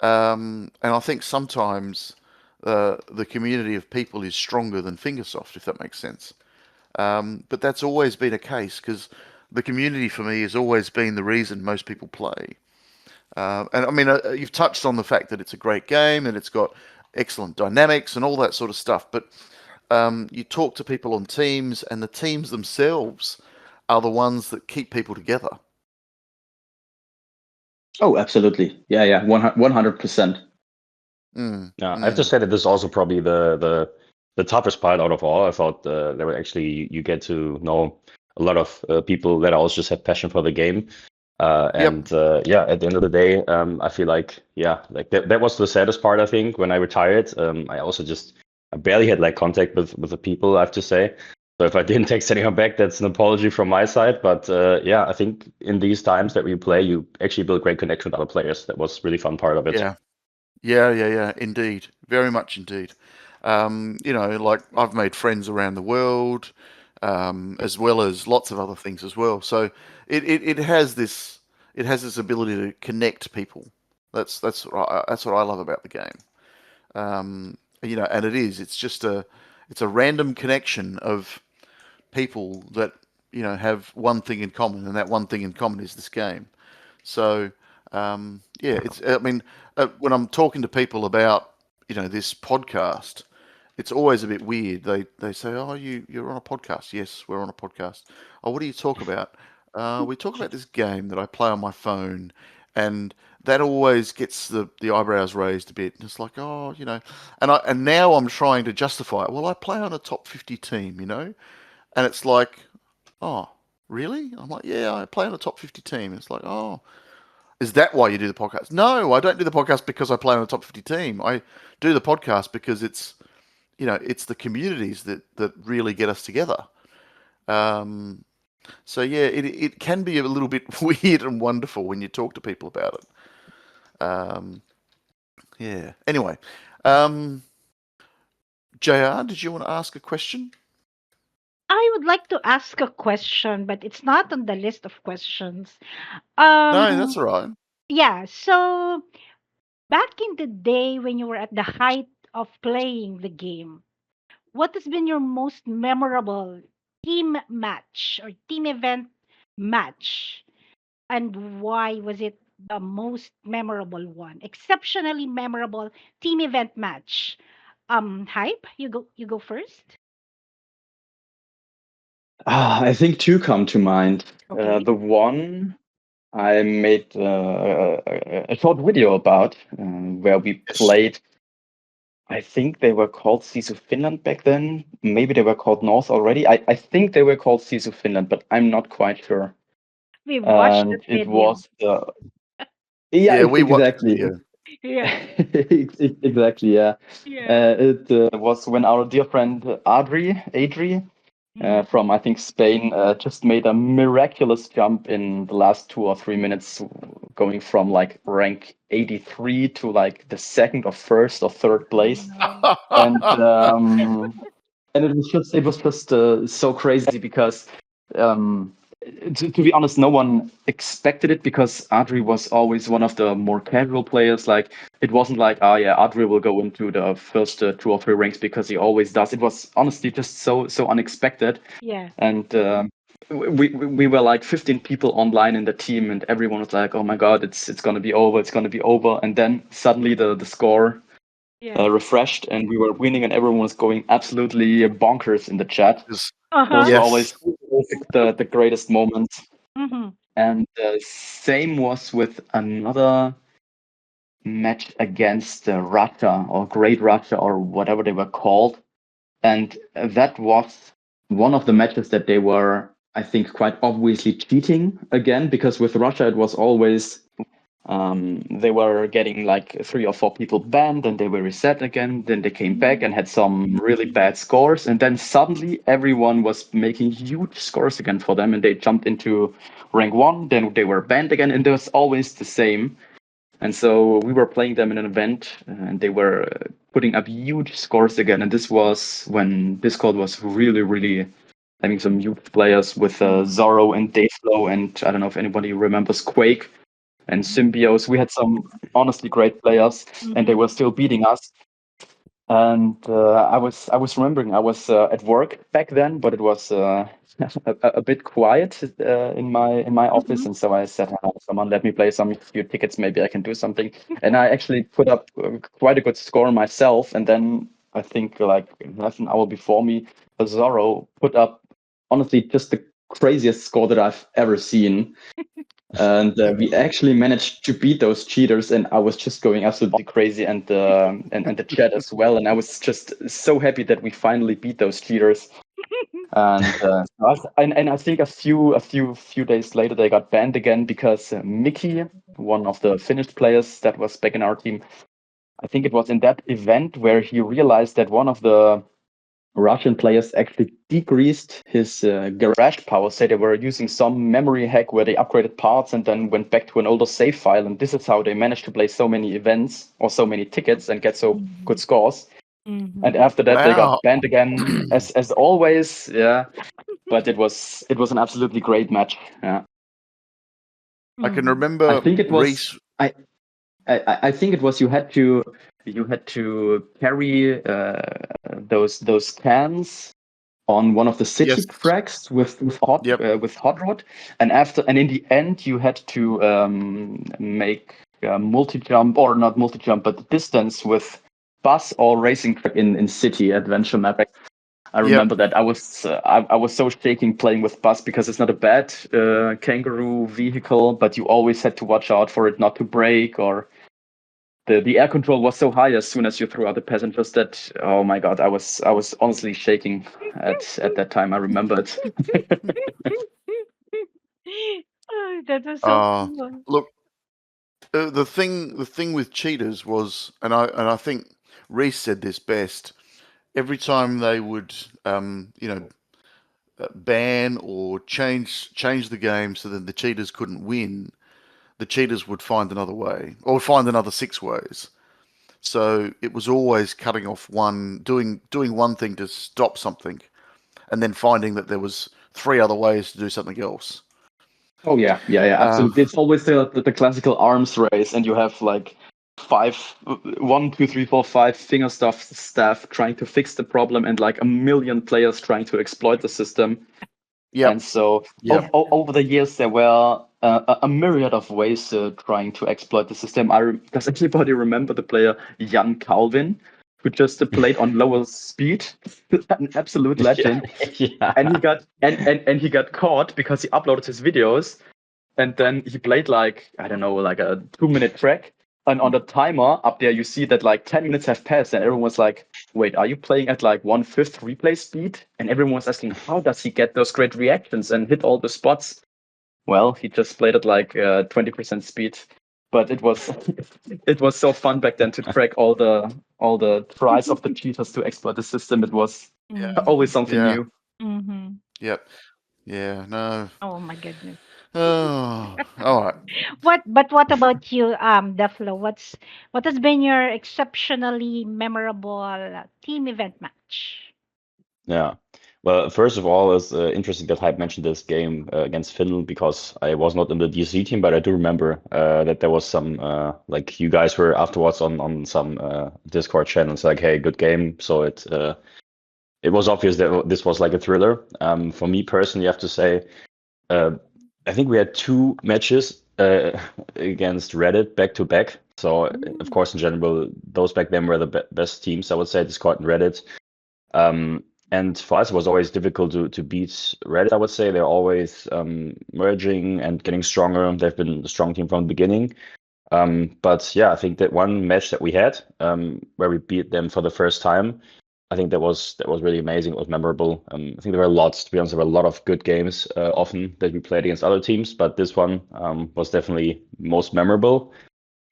And I think sometimes the community of people is stronger than Fingersoft, if that makes sense. But that's always been a case, because the community for me has always been the reason most people play. And you've touched on the fact that it's a great game and it's got excellent dynamics and all that sort of stuff. But you talk to people on teams, and the teams themselves are the ones that keep people together. Oh, absolutely. Yeah, 100%. Yeah, I have to say that this is also probably the toughest part out of all. I thought there were actually, you get to know a lot of people that also just have passion for the game. And yeah, at the end of the day, I feel like that was the saddest part. I think when I retired, I barely had like contact with the people, I have to say. So if I didn't text anyone back, that's an apology from my side. But yeah, I think in these times that we play, you actually build great connection with other players. That was really fun part of it. Yeah, indeed, very much indeed. Like I've made friends around the world, as well as lots of other things as well. So it has this ability to connect people. That's what I love about the game. And it's a random connection of people that have one thing in common, and that one thing in common is this game. So yeah, when I'm talking to people about this podcast, it's always a bit weird. They say, "Oh, you're on a podcast." Yes, we're on a podcast. Oh, what do you talk about? We talk about this game that I play on my phone, and that always gets the eyebrows raised a bit. And it's like, oh, and now I'm trying to justify it. Well, I play on a top 50 team, and it's like, oh, really? I'm like, yeah, I play on a top 50 team. It's like, oh, is that why you do the podcast? No, I don't do the podcast because I play on a top 50 team. I do the podcast because it's the communities that really get us together. So yeah, it can be a little bit weird and wonderful when you talk to people about it. Yeah. Anyway, JR, did you want to ask a question? I would like to ask a question, but it's not on the list of questions. No, that's Um, all right. yeah, so back in the day when you were at the height of playing the game, what has been your most memorable team match or team event match? And why was it the most memorable one? Exceptionally memorable team event match. Hype, you go first. I think two come to mind. Okay. The one I made a short video about where we Yes. played. I think they were called CISU Finland back then. Maybe they were called North already. I think they were called CISU Finland, but I'm not quite sure. We've watched that And it video. was yeah, Yeah, we watched the exactly. video. Yeah. Exactly, yeah. Yeah. It was when our dear friend Adri, Mm. from I think Spain, just made a miraculous jump in the last 2 or 3 minutes, going from like rank 83 to like the second or first or third Oh place, no. and it was just so crazy because um, to be honest, no one expected it because Adri was always one of the more casual players. Like it wasn't like, oh yeah, Adri will go into the first 2 or 3 ranks because he always does. It was honestly just so unexpected, Yeah. and we were like 15 people online in the team, and everyone was like, oh my god, it's gonna be over, it's gonna be over, and then suddenly the score Yeah. refreshed and we were winning and everyone was going absolutely bonkers in the chat. Yes. Those Uh-huh. were Yes. always the greatest moments. Mm-hmm. And same was with another match against Russia or Great Russia or whatever they were called. And that was one of the matches that they were, I think, quite obviously cheating again, because with Russia it was always they were getting like 3 or 4 people banned, and they were reset again. Then they came back and had some really bad scores, and then suddenly everyone was making huge scores again for them, and they jumped into rank 1. Then they were banned again, and it was always the same. And so we were playing them in an event, and they were putting up huge scores again. And this was when Discord was really having some huge players with Zorro and Deflo, and I don't know if anybody remembers Quake and Symbios. We had some honestly great players, and they Mm-hmm. were still beating us. And I was remembering I was at work back then, but it was a bit quiet in my office, Mm-hmm. and so I said, "Someone let me play some few tickets. Maybe I can do something." And I actually put up quite a good score myself. And then I think like half an hour before me, Zorro put up honestly just the craziest score that I've ever seen. And we actually managed to beat those cheaters, and I was just going absolutely crazy, and the chat as well. And I was just so happy that we finally beat those cheaters. And and I think a few days later they got banned again because Mickey, one of the Finnish players that was back in our team, I think it was in that event where he realized that one of the Russian players actually decreased his garage power. Say they were using some memory hack where they upgraded parts and then went back to an older save file, and this is how they managed to play so many events or so many tickets and get so good scores. And after that, they got Wow. banned again, as always. Yeah, but it was an absolutely great match. Yeah, I can Mhm. I remember think it was Reese. I think it was you had to carry those cans on one of the city Yes. tracks Yep. with hot rod, and in the end you had to make multi jump, or not multi jump but distance with bus or racing track in city adventure map. I Yep. remember that I was so shaking playing with bus because it's not a bad kangaroo vehicle, but you always had to watch out for it not to break, or the air control was so high as soon as you threw out the passengers that, oh my god, I was honestly shaking at that time. I remember it. Oh, that was so Uh, cool. Look, the thing with cheaters was, and I think Reese said this best. Every time they would, ban or change the game so that the cheaters couldn't win, the cheaters would find another way or find another six ways. So it was always cutting off one, doing one thing to stop something, and then finding that there was three other ways to do something else. Oh yeah, yeah, yeah, Um, absolutely. It's always the classical arms race, and you have like five, 1, 2, 3, 4, 5 finger staff trying to fix the problem, and like a million players trying to exploit the system. And yep, so yep, over the years, there were a myriad of ways trying to exploit the system. Does anybody remember the player Jan Calvin, who just played on lower speed, an absolute Yeah, legend, and yeah. he got caught because he uploaded his videos, and then he played like, I don't know, like a 2-minute track. And on the timer up there, you see that like 10 minutes have passed, and everyone was like, wait, are you playing at like 1/5 replay speed? And everyone was asking, how does he get those great reactions and hit all the spots? Well, he just played at like 20% speed. But it was it was so fun back then to track all the tries of the cheaters to exploit the system. It was always something yeah, new. Mhm. yep, yeah. No. Oh my goodness. Oh, all right. What about you, Deflo? What has been your exceptionally memorable team event match? Yeah. Well, first of all, it's interesting that Hype mentioned this game against Finland because I was not in the DC team, but I do remember that there was some like you guys were afterwards on some Discord channels like, "Hey, good game." So it was obvious that this was like a thriller. For me personally, I have to say, uh, I think we had two matches against Reddit back to back. So of Mm. course, in general, those back then were the best teams. I would say Discord and Reddit. Um, and for us, it was always difficult to beat Reddit, I would say. They're always merging and getting stronger. They've been a strong team from the beginning. But yeah, I think that one match that we had, where we beat them for the first time, I think that was really amazing. It was memorable. I think there were lots, to be honest, there were a lot of good games often that we played against other teams, but this one was definitely most memorable.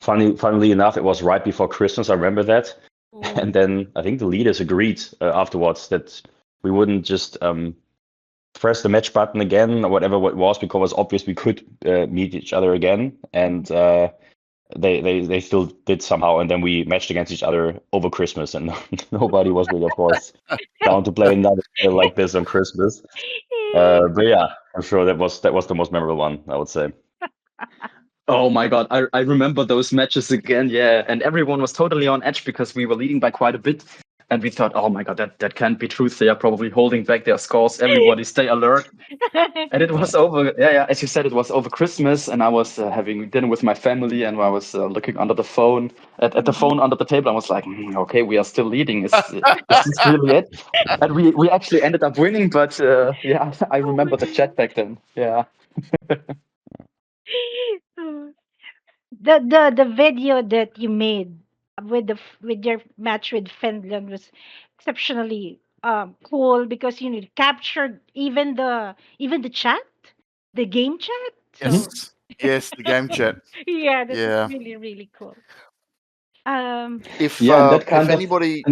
Funnily enough, it was right before Christmas. I remember that. And Oh. then I think the leaders agreed afterwards that we wouldn't just press the match button again or whatever it was, because it was obvious we could meet each other again. And they still did somehow. And then we matched against each other over Christmas, and nobody was really, of course, down to play another game like this on Christmas. But yeah, I'm sure that was the most memorable one, I would say. Oh my God, I remember those matches again, yeah. And everyone was totally on edge because we were leading by quite a bit. And we thought, oh my God, that can't be truth. They are probably holding back their scores. Everybody stay alert. And it was over, yeah, yeah. As you said, it was over Christmas, and I was having dinner with my family, and I was looking under the phone at the phone under the table. I was like, okay, we are still leading. Is this really it? And we actually ended up winning, but yeah, I Oh my remember the chat back then. Yeah. God. The video that you made with with your match with Finland was exceptionally cool because captured even the chat, the game chat. So Yes. Yes, the game chat. yeah, that was Yeah. really really cool. Um, Yeah, and that If kind of anybody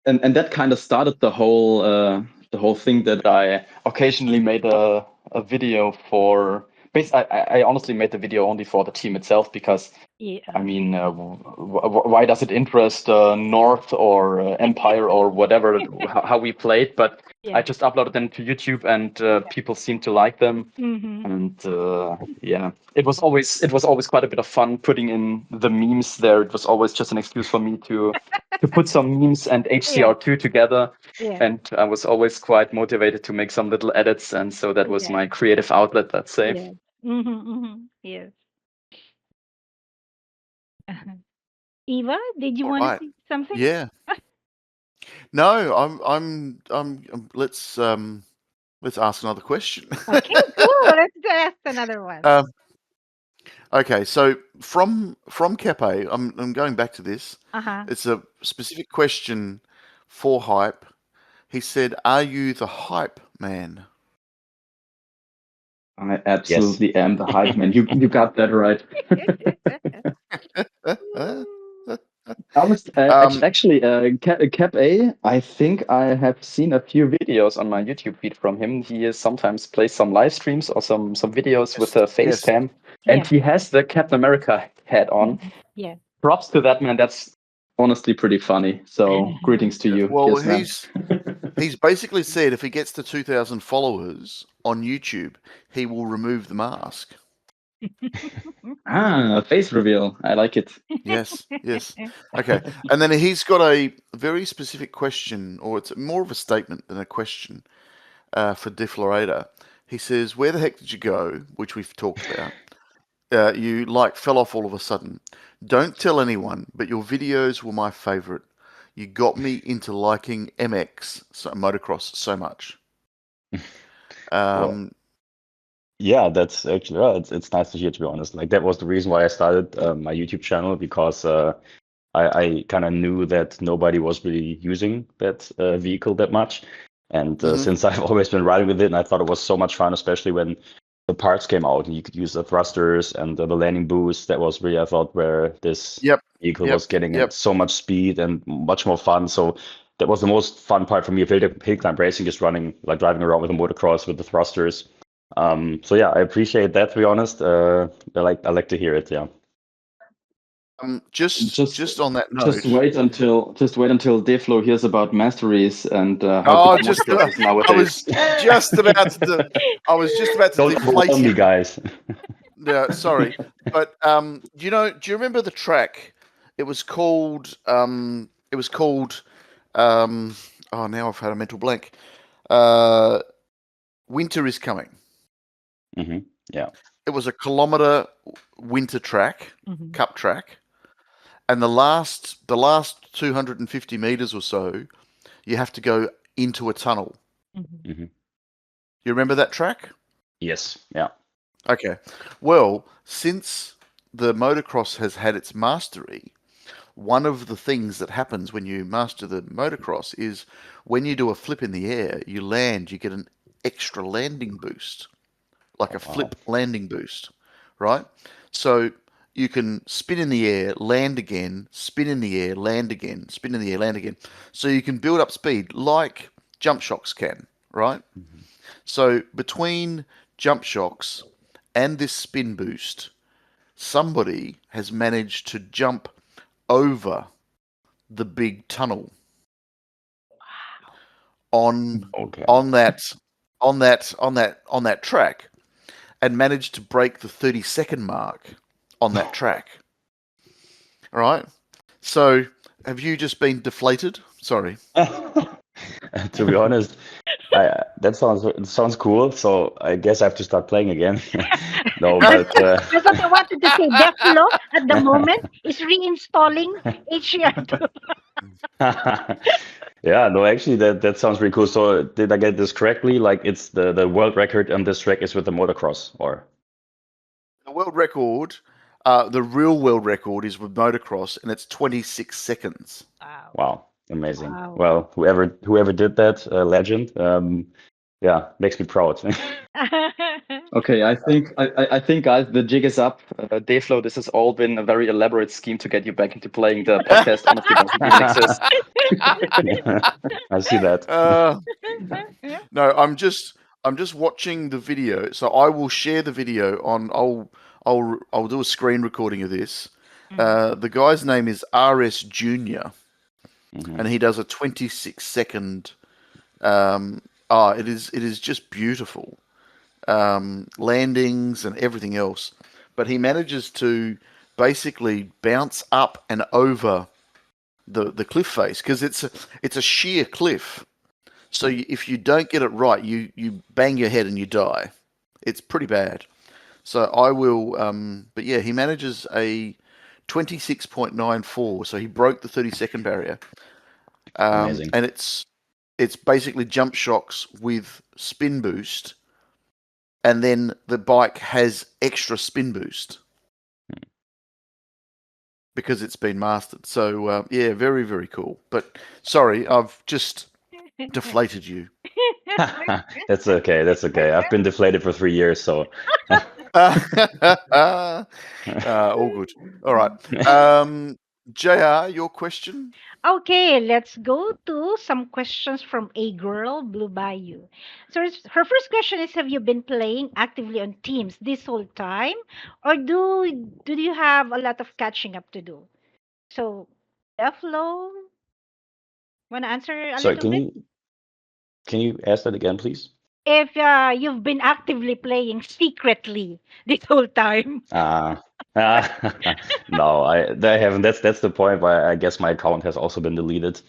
and that kind of started the whole thing that I occasionally made a video for. I honestly made the video only for the team itself because yeah. I mean, why does it interest North or Empire or whatever how we played? But I Yeah. just uploaded them to YouTube, and people seem to like them. Mm-hmm. And yeah, it was always quite a bit of fun putting in the memes there. It was always just an excuse for me to put some memes and Yeah. HCR2 together. Yeah. And I was always quite motivated to make some little edits, and so that was Yeah. my creative outlet, let's say. Yeah. Mm-hmm, mm-hmm. Yes. Eva, did you all want to right. say something? Yeah. No, let's ask another question. Okay, cool. Let's ask another one. um, okay, so from Kepe, I'm going back to this. Uh-huh. It's a specific question for Hype. He said, "Are you the hype man?" I absolutely am the hype man. You got that right. Actually, Cap A, I think I have seen a few videos on my YouTube feed from him. He sometimes plays some live streams or some videos with a face Yes. cam, Yeah. and he has the Captain America hat on. Yeah. Props to that man. That's honestly pretty funny. So greetings to you. Well, Cheers, man. he's basically said if he gets to 2,000 followers on YouTube, he will remove the mask. Face reveal. I like it. Yes, yes. Okay. And then he's got a very specific question, or it's more of a statement than a question, for deflorator. He says, "Where the heck did you go?" Which we've talked about. You fell off all of a sudden. Don't tell anyone, but your videos were my favorite. You got me into liking MX, motocross, so much. Well, yeah, that's actually it's nice to hear, to be honest. Like that was the reason why I started my YouTube channel, because I kind of knew that nobody was really using that vehicle that much, and since I've always been riding with it, and I thought it was so much fun, especially when the parts came out and you could use the thrusters and the landing boost. That was really, I thought, where this vehicle was getting so much speed and much more fun. So that was the most fun part for me of hill climb racing, just driving around with a motocross with the thrusters. So yeah, I appreciate that, to be honest. I like to hear it. Yeah. Just on that note, just wait until deflo hears about masteries and how I good motocross is nowadays. was just about to Don't deflate overwhelm me, him. guys. Yeah, sorry, but do you remember the track? It was called oh, now I've had a mental blank. Winter is coming. Mm-hmm. Yeah. It was a kilometer winter track, cup track, and the last 250 meters or so, you have to go into a tunnel. Mm-hmm. You remember that track? Yes. Yeah. Okay. Well, since the motocross has had its mastery, one of the things that happens when you master the motocross is when you do a flip in the air, you land, you get an extra landing boost, like a flip landing boost, right? So you can spin in the air, land again, spin in the air, land again, spin in the air, land again. So you can build up speed like jump shocks can, right? Mm-hmm. So between jump shocks and this spin boost, somebody has managed to jump over the big tunnel on that track, and managed to break the 30-second mark on that track. All right. So have you just been deflated? Sorry. To be honest, that sounds cool. So I guess I have to start playing again. No, but That's what I wanted to say. Deflo at the moment is reinstalling HCR2. yeah, no, actually, that sounds pretty cool. So did I get this correctly? Like it's the world record on this track is with the motocross, or the world record? The real world record is with motocross, and it's 26 seconds. Wow. Amazing. Wow. Well, whoever did that, legend. Yeah, makes me proud. Okay, I think guys, the jig is up. Deflo, this has all been a very elaborate scheme to get you back into playing. The podcast honestly doesn't even exist. I see that. No, I'm just watching the video. So I will share the video on. I'll do a screen recording of this. The guy's name is RS Junior, Mhm. and he does a 26-second. It is just beautiful. Landings and everything else, but he manages to basically bounce up and over the cliff face because it's a sheer cliff. So if you don't get it right, you bang your head and you die. It's pretty bad. So I will, but yeah, he manages a 26.94. So he broke the 30-second barrier, Amazing. and it's basically jump shocks with spin boost, and then the bike has extra spin boost because it's been mastered. So yeah, very very cool. But sorry, I've just deflated you. That's okay. That's okay. I've been deflated for 3 years, so All good. All right. JR, your question? Okay, let's go to some questions from a girl, Blue Bayou. So her first question is: have you been playing actively on Teams this whole time, or do you have a lot of catching up to do? So, Deflo, wanna answer a sorry. little Can bit? you ask that again, please? If you've been actively playing secretly this whole time. Uh, no, I haven't. That's the point why I guess my account has also been deleted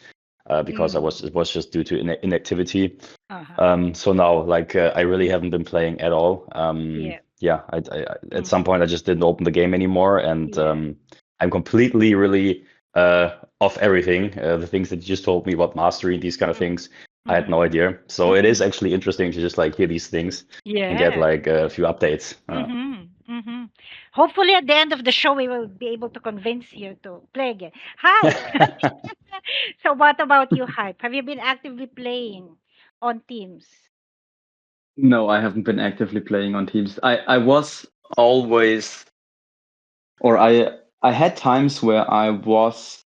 because it was just due to inactivity. Uh-huh. So now, like, I really haven't been playing at all. Yeah. Yeah, at some point I just didn't open the game anymore, and Yeah. I'm completely really off everything. The things that you just told me about mastery, these kind of things, I had no idea. So it is actually interesting to just like hear these things and get Yeah. like a few updates. Hopefully, at the end of the show, we will be able to convince you to play again. Hype. So, what about you, Hype? Have you been actively playing on Teams? No, I haven't been actively playing on Teams. I was always, or I had times where I was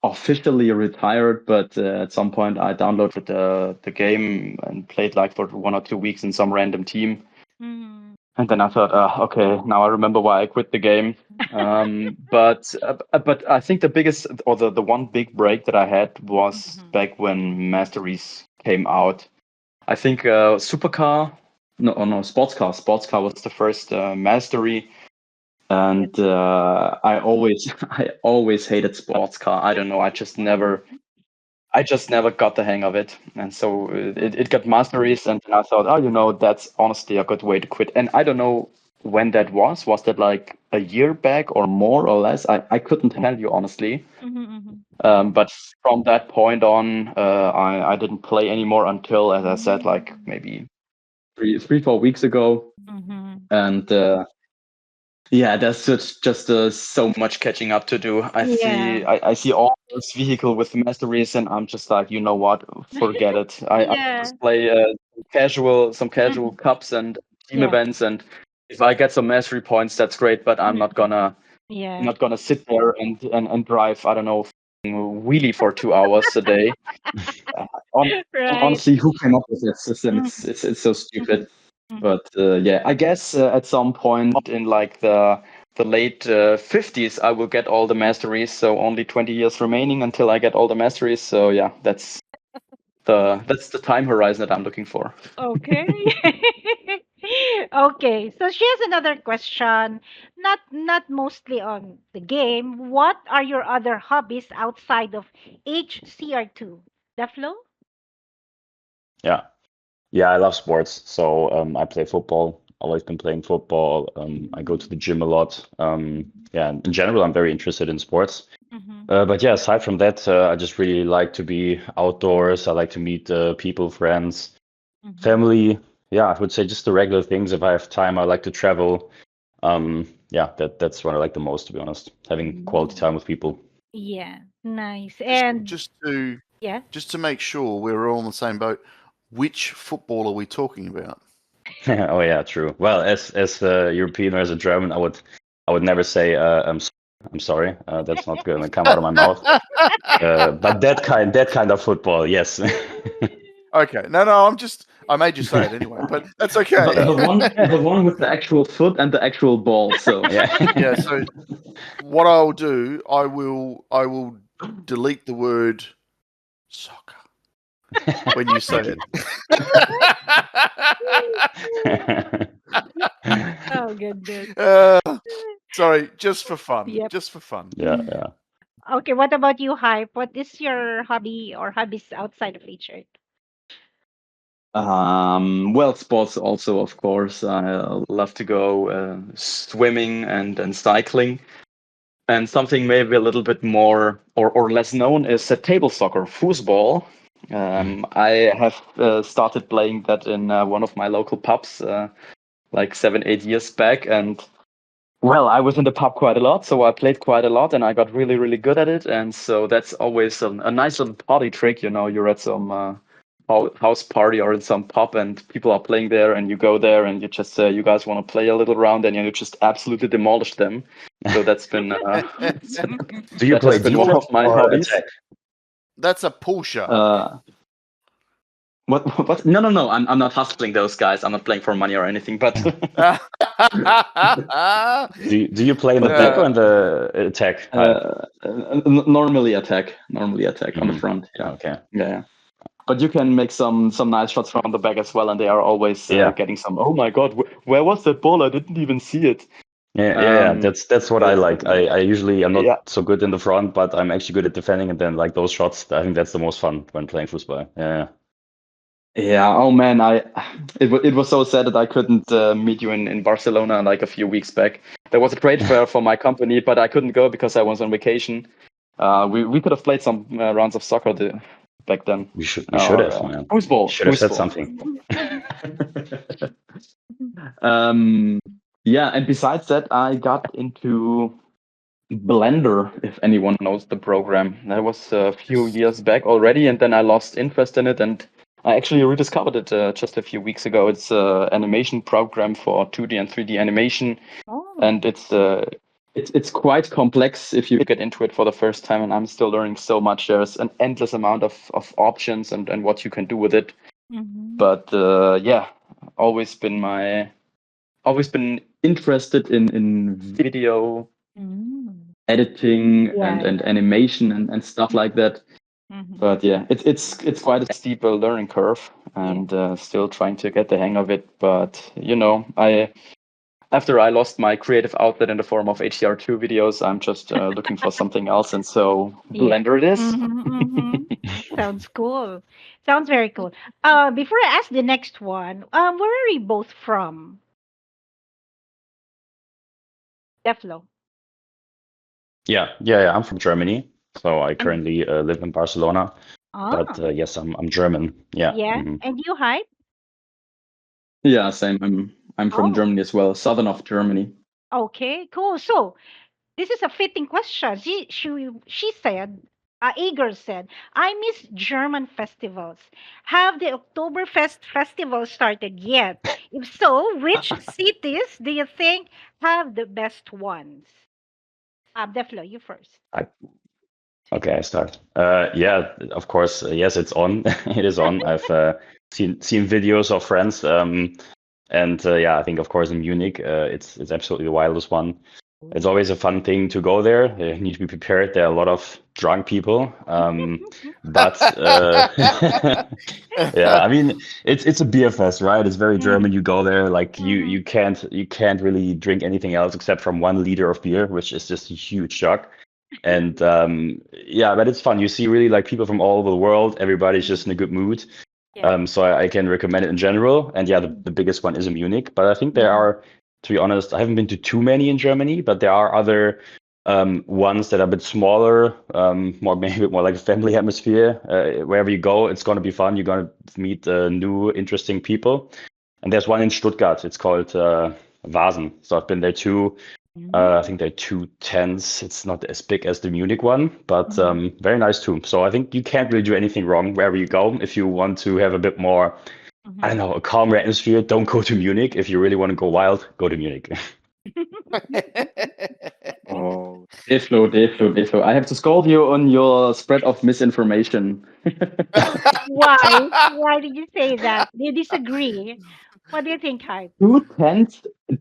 officially retired, but at some point I downloaded the game and played like for 1 or 2 weeks in some random team. Mm. And then I thought, okay, now I remember why I quit the game. But I think the biggest, or the one big break that I had was back when Masteries came out. I think Supercar, no, Sports Car was the first Mastery, and I always hated Sports Car. I don't know, I just never got the hang of it, and so it got Masteries, and I thought, that's honestly a good way to quit. And I don't know when that was. Was that like a year back or more or less? I couldn't tell you honestly. But from that point on, I didn't play anymore until, as I said, like maybe 4 weeks ago. And yeah, there's just so much catching up to do. Yeah. I see all this vehicle with masteries, and I'm just like, you know what? Forget it. I Yeah. just play some casual cups and team Yeah. events, and if I get some mastery points, that's great. But I'm not gonna Yeah. sit there and drive, I don't know, wheelie for 2 hours a day. Right. Honestly, who came up with that system? It's so stupid. But yeah, I guess at some point in like the late 50s, I will get all the masteries. So only 20 years remaining until I get all the masteries. So yeah, that's the time horizon that I'm looking for. Okay. Okay. So she has another question. Not mostly on the game. What are your other hobbies outside of HCR2? The flow? Yeah. Yeah, I love sports. So I play football. Always been playing football. I go to the gym a lot. Yeah, in general, I'm very interested in sports. But yeah, aside from that, I just really like to be outdoors. I like to meet people, friends, family. Yeah, I would say just the regular things. If I have time, I like to travel. Yeah, that's what I like the most, to be honest. Having quality time with people. Yeah, nice. Just, And just to yeah, just to make sure we're all in the same boat, which football are we talking about? Oh yeah, true. Well, as a European or as a German, I would never say I'm sorry. That's not going to come out of my mouth. But that kind of football, yes. Okay, no, I made you say it anyway, but that's okay. The one with the actual foot and the actual ball. So Yeah. Yeah. So what I'll do, I will delete the word soccer when you say it. oh goodness. Sorry, just for fun. Yep. Just for fun. Yeah, yeah. Okay, what about you, Hype? What is your hobby or hobbies outside of Richard? Well, sports also, of course. I love to go swimming and cycling. And something maybe a little bit more or less known is table soccer, foosball. I have started playing that in one of my local pubs like 7, 8 years back. And well, I was in the pub quite a lot, so I played quite a lot and I got really, really good at it. And so that's always a nice little party trick. You know, you're at some house party or in some pub and people are playing there and you go there and you just you guys want to play a little round and you just absolutely demolish them. So that's been Do you that play has been one defense of my or hobbies. attack? That's a pull shot. What? No. I'm not hustling those guys. I'm not playing for money or anything. But Do you play in the back or in the attack? normally attack on the front. Yeah. Okay. Yeah. But you can make some nice shots from the back as well, and they are always getting some. Oh my God, where was that ball? I didn't even see it. Yeah. That's what I like. I usually I'm not Yeah. so good in the front, but I'm actually good at defending, and then like those shots, I think that's the most fun when playing football. Yeah. Yeah. Oh man, it was so sad that I couldn't meet you in Barcelona like a few weeks back. There was a trade fair for my company, but I couldn't go because I was on vacation. We could have played some rounds of soccer back then. We should have, man. Foosball. Should have said something. Yeah, and besides that, I got into Blender, if anyone knows the program. That was a few years back already, and then I lost interest in it, and I actually rediscovered it just a few weeks ago. It's an animation program for 2D and 3D animation, and it's quite complex if you get into it for the first time, and I'm still learning so much. There's an endless amount of options and what you can do with it. But yeah, always been interested in video editing and animation and stuff like that. But yeah, it's quite a steep learning curve, and still trying to get the hang of it. But you know, after I lost my creative outlet in the form of HDR2 videos, I'm just looking for something else, and so Blender it is. Sounds cool. Sounds very cool. Before I ask the next one, where are we both from? Deflo. Yeah. I'm from Germany, so I currently live in Barcelona. But yes, I'm German. Yeah. Yeah. And you, Hype? Yeah, same. I'm from Germany as well, southern of Germany. Okay, cool. So this is a fitting question. She said, Igor said, I miss German festivals. Have the Oktoberfest festival started yet? If so, which cities do you think have the best ones? Deflo, you first. Okay, I start. Yeah, of course. Yes, it's on. It is on. I've seen videos of friends. And yeah, I think of course in Munich, it's absolutely the wildest one. It's always a fun thing to go there. You need to be prepared. There are a lot of drunk people. But yeah, I mean, it's a beer fest, right? It's very German. You go there, like you can't really drink anything else except from 1 liter of beer, which is just a huge shock. And yeah, but it's fun. You see really like people from all over the world. Everybody's just in a good mood. So I can recommend it in general. And yeah, the biggest one is in Munich. But I think there are, to be honest, I haven't been to too many in Germany, but there are other ones that are a bit smaller, maybe a bit more like a family atmosphere. Wherever you go, it's going to be fun. You're going to meet new, interesting people. And there's one in Stuttgart. It's called Vasen. So I've been there too. I think they're 210s. It's not as big as the Munich one, but very nice too. So I think you can't really do anything wrong wherever you go. If you want to have a bit more, I don't know, a calmer atmosphere, don't go to Munich. If you really want to go wild, go to Munich. Oh, deflo. I have to scold you on your spread of misinformation. Why? Why did you say that? Do you disagree? What do you think, Hype?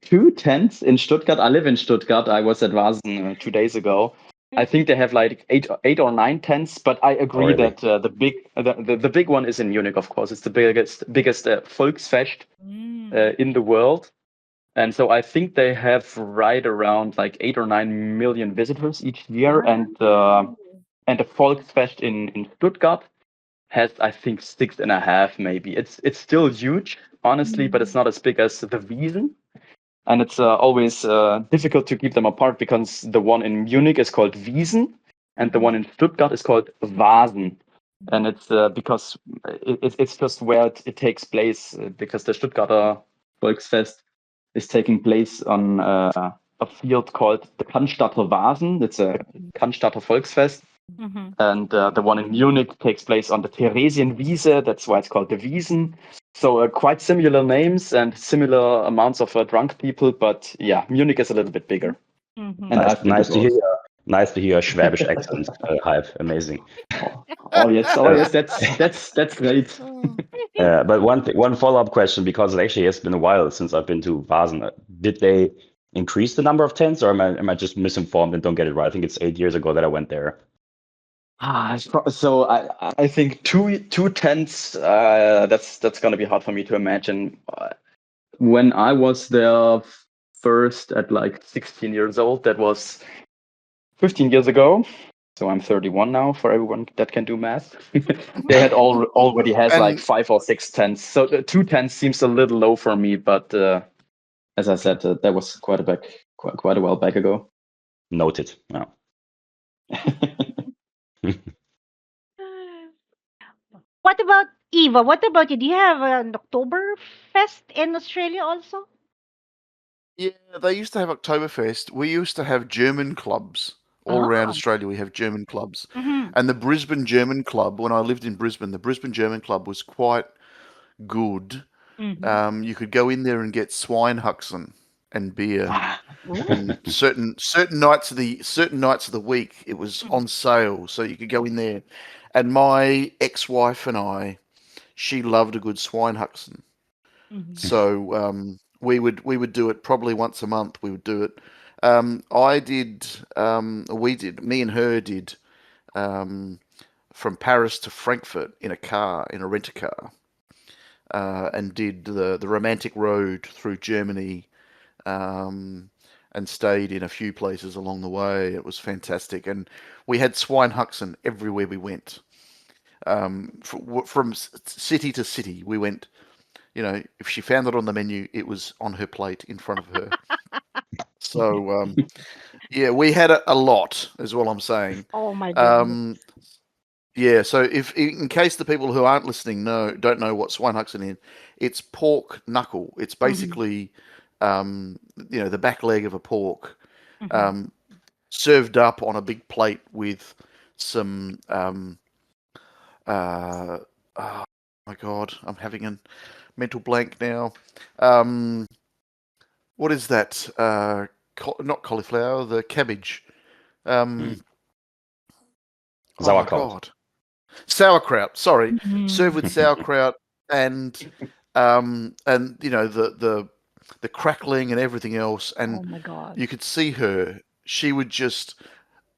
Two tenths in Stuttgart. I live in Stuttgart. I was at Vasen 2 days ago. I think they have like eight or 9 tenths, but I agree really? that the big one is in Munich. Of course, it's the biggest Volksfest in the world, and so I think they have right around like 8 or 9 million visitors each year, and the Volksfest in Stuttgart has, I think, 6.5 maybe. It's still huge, honestly, but it's not as big as the Wiesn. And it's always difficult to keep them apart because the one in Munich is called Wiesn and the one in Stuttgart is called Vasen. And it's because it's just where it takes place, because the Stuttgarter Volksfest is taking place on a field called the Cannstatter Vasen. It's a Cannstatter Volksfest. And the one in Munich takes place on the Theresienwiese. That's why it's called the Wiesen. So quite similar names and similar amounts of drunk people, but yeah, Munich is a little bit bigger. And Nice to hear. Nice to hear a Schwäbisch accent, Hype. Amazing. Oh yes, that's great. But one follow-up question, because it actually has been a while since I've been to Vasen. Did they increase the number of tents, or am I just misinformed and don't get it right? I think it's 8 years ago that I went there. So I think two tenths. That's gonna be hard for me to imagine. When I was there first at like 16 years old, that was 15 years ago. So I'm 31 now. For everyone that can do math, they had already has like 5 or 6 tenths. So 2 tenths seems a little low for me, but as I said, that was quite a while back ago. Noted. Yeah. What about Eva? What about you? Do you have an Oktoberfest in Australia also? Yeah, they used to have Oktoberfest. We used to have German clubs all around Australia. We have German clubs. And the Brisbane German Club, when I lived in Brisbane, the Brisbane German Club was quite good. You could go in there and get Schweinehaxen and beer. And certain nights of the week it was on sale, so you could go in there. And my ex-wife and I, she loved a good Schweinehaxen. So we would do it probably once a month. We would do it. Me and her did from Paris to Frankfurt in a rent-a-car, and did the romantic road through Germany, and stayed in a few places along the way. It was fantastic, and we had Schweinehaxen everywhere we went. From city to city, we went. If she found it on the menu, it was on her plate in front of her. So, yeah, we had a lot, is what I'm saying. Oh my goodness. Yeah, so if in case the people who aren't listening don't know what Schweinehaxen is, it's pork knuckle. It's basically, the back leg of a pork, served up on a big plate with some. Oh my God, I'm having a mental blank now. What is that? Not cauliflower, the cabbage. Oh my God. Sauerkraut. Sorry, served with sauerkraut and the crackling and everything else. And oh my God. you could see her. She would just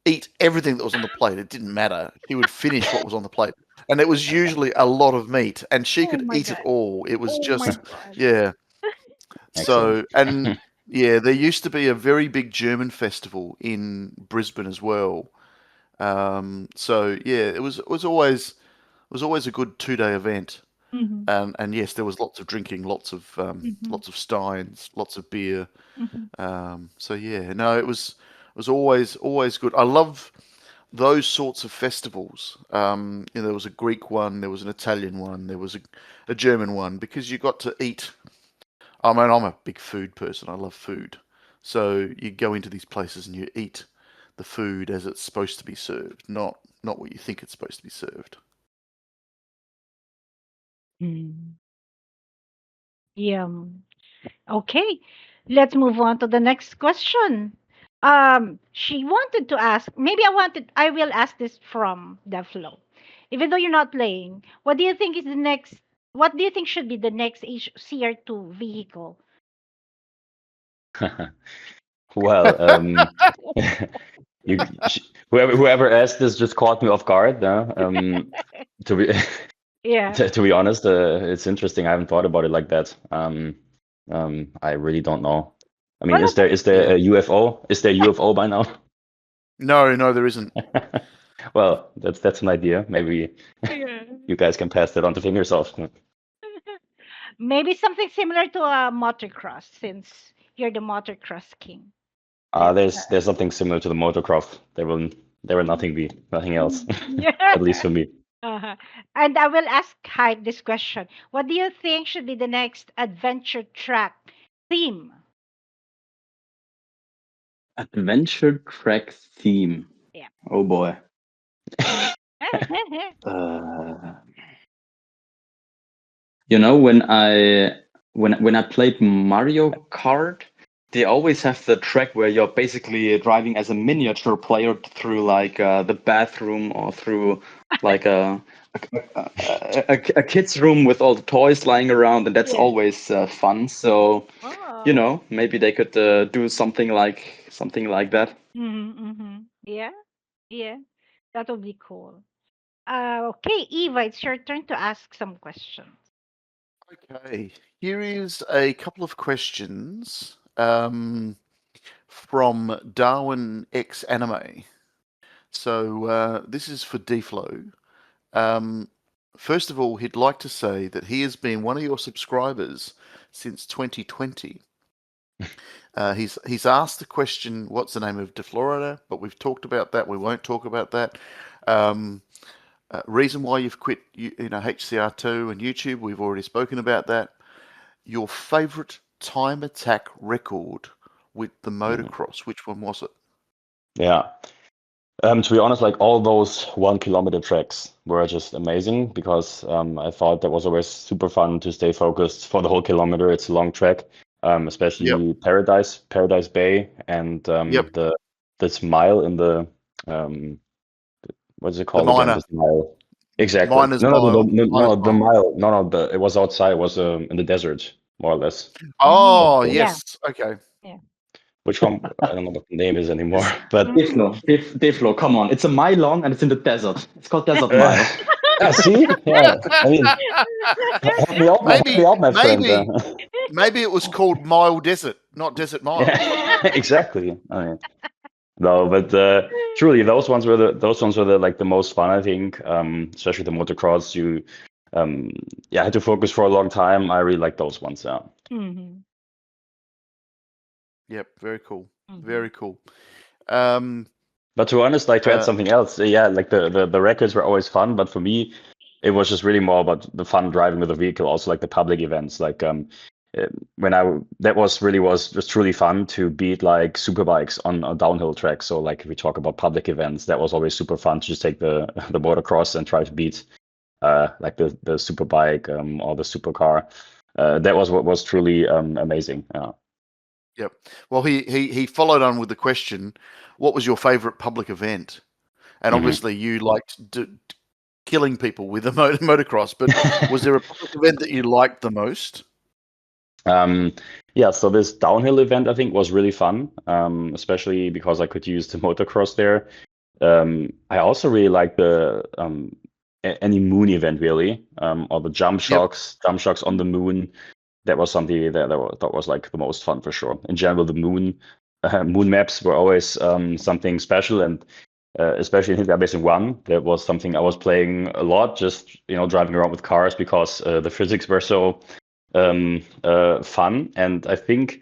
eat everything that was on the plate. It didn't matter. She would finish what was on the plate. And it was usually a lot of meat, and she could eat it all. It was just, yeah. So, and yeah, there used to be a very big German festival in Brisbane as well. So yeah, it was always a good 2-day event. And yes, there was lots of drinking, lots of steins, lots of beer. So yeah, no, it was always good. I love those sorts of festivals. There was a Greek one, there was an Italian one, there was a German one, because you got to eat. I mean, I'm a big food person. I love food. So you go into these places and you eat the food as it's supposed to be served, not what you think it's supposed to be served. Yeah. Okay, let's move on to the next question. She wanted to ask, maybe I will ask this from deflo. Even though you're not playing, what do you think should be the next CR2 vehicle? Well, you whoever asked this just caught me off guard. To be Yeah. to be honest, it's interesting. I haven't thought about it like that. I really don't know. I mean, Well, is there a UFO? Is there a UFO by now? No, there isn't. Well, that's an idea. Maybe yeah. you guys can pass that on to Fingersoft. Maybe something similar to a motocross, since you're the motocross king. Let's, There's something similar to the motocross. There will nothing else, yeah. at least for me. Uh-huh. And I will ask Hype this question. What do you think should be the next adventure track theme? Adventure track theme. Yeah. Oh boy. You know, when I played Mario Kart, they always have the track where you're basically driving as a miniature player through like the bathroom or through like a kid's room with all the toys lying around, and that's Yeah. always fun. So you Oh. know, maybe they could do something like that. Yeah. Yeah. That would be cool. Okay, Eva, it's your turn to ask some questions. Okay, here is a couple of questions from Darwin X Anime. So this is for deflo. First of all, he'd like to say that he has been one of your subscribers since 2020. He's asked the question, "What's the name of deflorator?" But we've talked about that. We won't talk about that. Reason why you've quit, HCR2 and YouTube. We've already spoken about that. Your favorite time attack record with the motocross. Which one was it? Yeah. To be honest, like all those 1 kilometer tracks were just amazing because I thought that was always super fun to stay focused for the whole kilometer. It's a long track, especially Paradise Bay, and this mile in the what's it called again? Minor. This mile. Exactly. Miner's No, Mile. the mile. No, it was outside. It was in the desert, more or less. Oh, Yeah. yes. Okay. Yeah. Which one? I don't know what the name is anymore. But Deflo, come on! It's a mile long and it's in the desert. It's called Desert Mile. see, yeah. I mean, help me out, my friend. Maybe it was called Mile Desert, not Desert Mile. Yeah, exactly. I mean, no, but truly, those ones were the most fun. I think, especially the motocross. You, had to focus for a long time. I really like those ones. Yeah. Mm-hmm. Yep. Very cool. Mm-hmm. Very cool. But to be honest, like to add something else, like the records were always fun. But for me, it was just really more about the fun driving with the vehicle. Also, like the public events, like that was just truly fun to beat like superbikes on a downhill track. So like if we talk about public events, that was always super fun to just take the motocross and try to beat like the superbike or the supercar. That was what was truly amazing. Yeah. Yep. Well, he followed on with the question, what was your favorite public event? And obviously you liked killing people with the motocross, but was there a public event that you liked the most? So this downhill event I think was really fun, especially because I could use the motocross there. I also really liked the any moon event really, or the jump shocks on the moon. That was something that was like the most fun for sure. In general, the moon maps were always something special, and especially in Hitler Racing 1, that was something I was playing a lot, just driving around with cars because the physics were so fun. And I think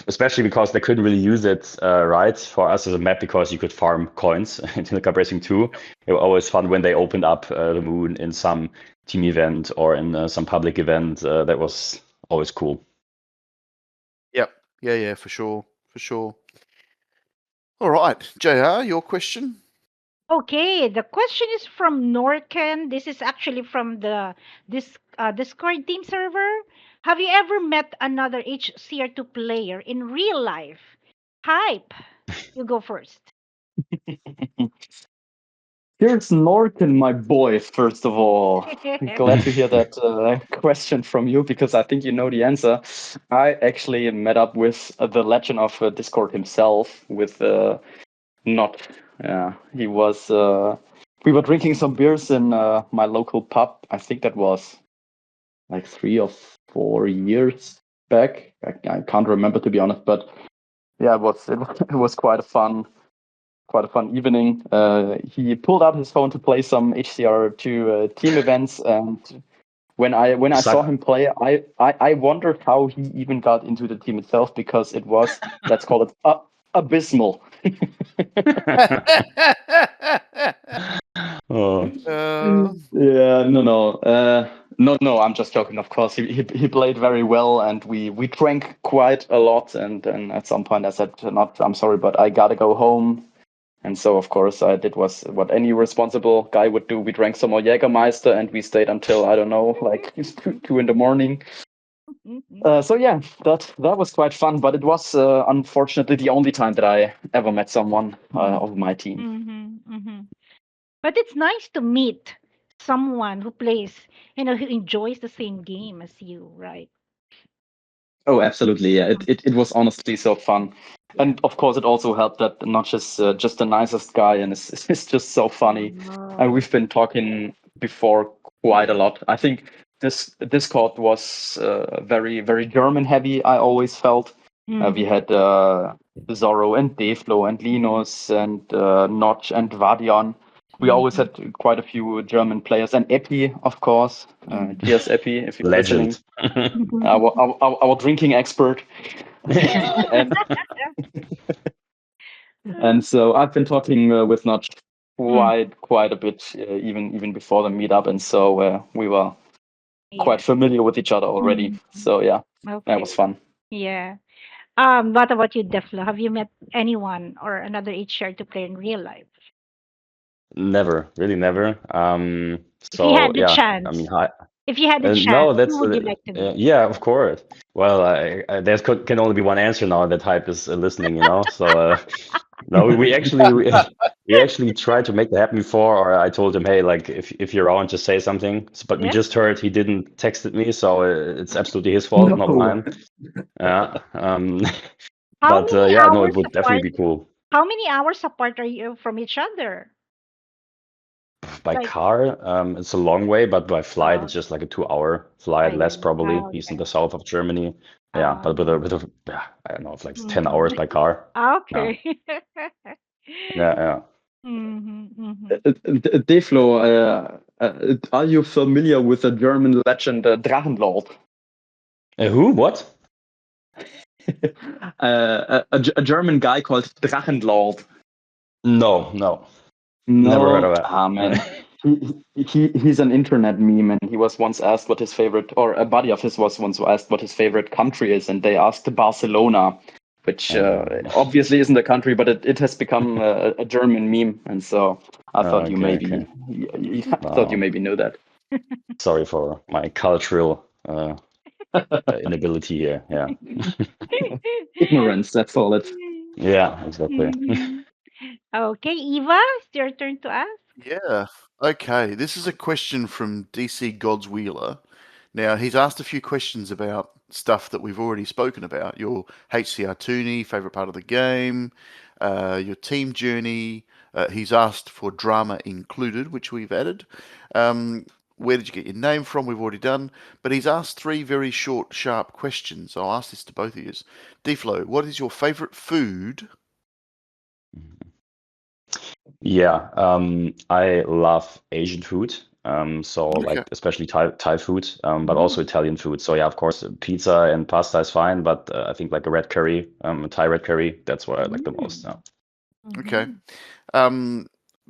especially because they couldn't really use it right for us as a map because you could farm coins in Hitler Racing 2. It was always fun when they opened up the moon in some team event or in some public event. That was always cool. Yep. Yeah, for sure. for sure. All right, JR, your question? Okay, the question is from Norken. This is actually from the Discord team server. Have you ever met another HCR2 player in real life? Hype. You go first. Here's Norton, my boy, first of all. Glad to hear that question from you because I think you know the answer. I actually met up with the legend of Discord himself, with Not. Yeah, he was. We were drinking some beers in my local pub. I think that was like 3 or 4 years back. I can't remember, to be honest, but yeah, it was quite a fun evening. He pulled out his phone to play some HCR2 team events, and when I saw him play, I wondered how he even got into the team itself, because it was, let's call it, abysmal. Oh. Yeah, no, I'm just joking. Of course, he played very well, and we drank quite a lot. And at some point, I said, "Not, I'm sorry, but I gotta go home." And so, of course, I did what any responsible guy would do. We drank some more Jägermeister, and we stayed until, I don't know, like 2 in the morning. So yeah, that was quite fun, but it was unfortunately the only time that I ever met someone of my team. But it's nice to meet someone who plays, who enjoys the same game as you, right? Oh, absolutely. Yeah, it was honestly so fun. And of course, it also helped that Notch is just the nicest guy, and is just so funny. And we've been talking before quite a lot. I think this Discord was very, very German heavy, I always felt. We had Zorro and Deflo and Linus and Notch and Vadion. We always had quite a few German players, and Epi, of course. Cheers, Epi, if you're listening. Our drinking expert. And so I've been talking with Notch quite a bit, even before the meetup, and so we were quite familiar with each other already. So yeah, that was fun. Yeah. What about you, Deflo? Have you met anyone or another HCR2 player in real life? Never, really never. If you had the yeah, chance. I mean, If you had the chance, no, that's who would you like to meet? yeah, of course. Well, there can only be one answer now that Hype is listening, So no, we actually tried to make that happen before, or I told him, hey, like if you're around, just say something. But we just heard he didn't texted me, so it's absolutely his fault, not mine. Yeah. But yeah, no, it would definitely be cool. How many hours apart are you from each other? By car, it's a long way, but by flight, it's just like a 2-hour flight, less probably. He's in the south of Germany. Yeah, but with a I don't know, it's like 10 hours by car. Okay. Yeah. Deflo, are you familiar with the German legend Drachenlord? Who? What? A German guy called Drachenlord. No. Never heard of that. Ah, man. He's an internet meme, and he was once asked what his favorite, or a buddy of his was once asked what his favorite country is, and they asked Barcelona, which obviously isn't a country, but it has become a German meme, and so I thought you maybe knew that. Sorry for my cultural inability here. Yeah. Ignorance, that's all it. Yeah, exactly. Okay, Eva, it's your turn to ask. Yeah. Okay. This is a question from DC Gods Wheeler. Now, he's asked a few questions about stuff that we've already spoken about. Your HCR Toonie, favourite part of the game, your team journey. He's asked for drama included, which we've added. Where did you get your name from? We've already done. But he's asked 3 very short, sharp questions. I'll ask this to both of you. Deflo, what is your favourite food? Yeah, I love Asian food. Like especially Thai food, but also Italian food. So yeah, of course, pizza and pasta is fine, but I think like a red curry, Thai red curry, that's what I like the most now. Okay.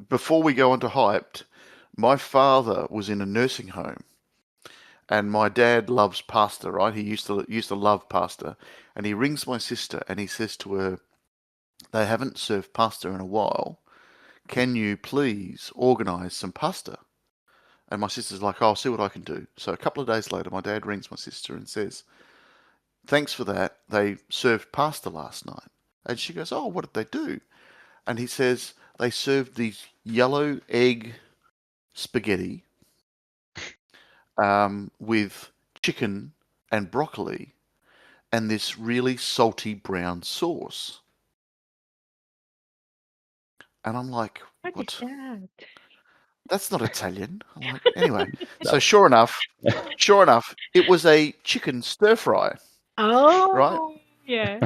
Before we go on to Hyped, my father was in a nursing home, and my dad loves pasta, right? He used to love pasta, and he rings my sister and he says to her, "They haven't served pasta in a while. Can you please organise some pasta?" And my sister's like, "I'll see what I can do." So a couple of days later, my dad rings my sister and says, "Thanks for that. They served pasta last night." And she goes, "Oh, what did they do?" And he says, "They served these yellow egg spaghetti with chicken and broccoli and this really salty brown sauce." And I'm like, What is "What? that? That's not Italian." I'm like, anyway. So sure enough, it was a chicken stir fry, right? Oh, yeah.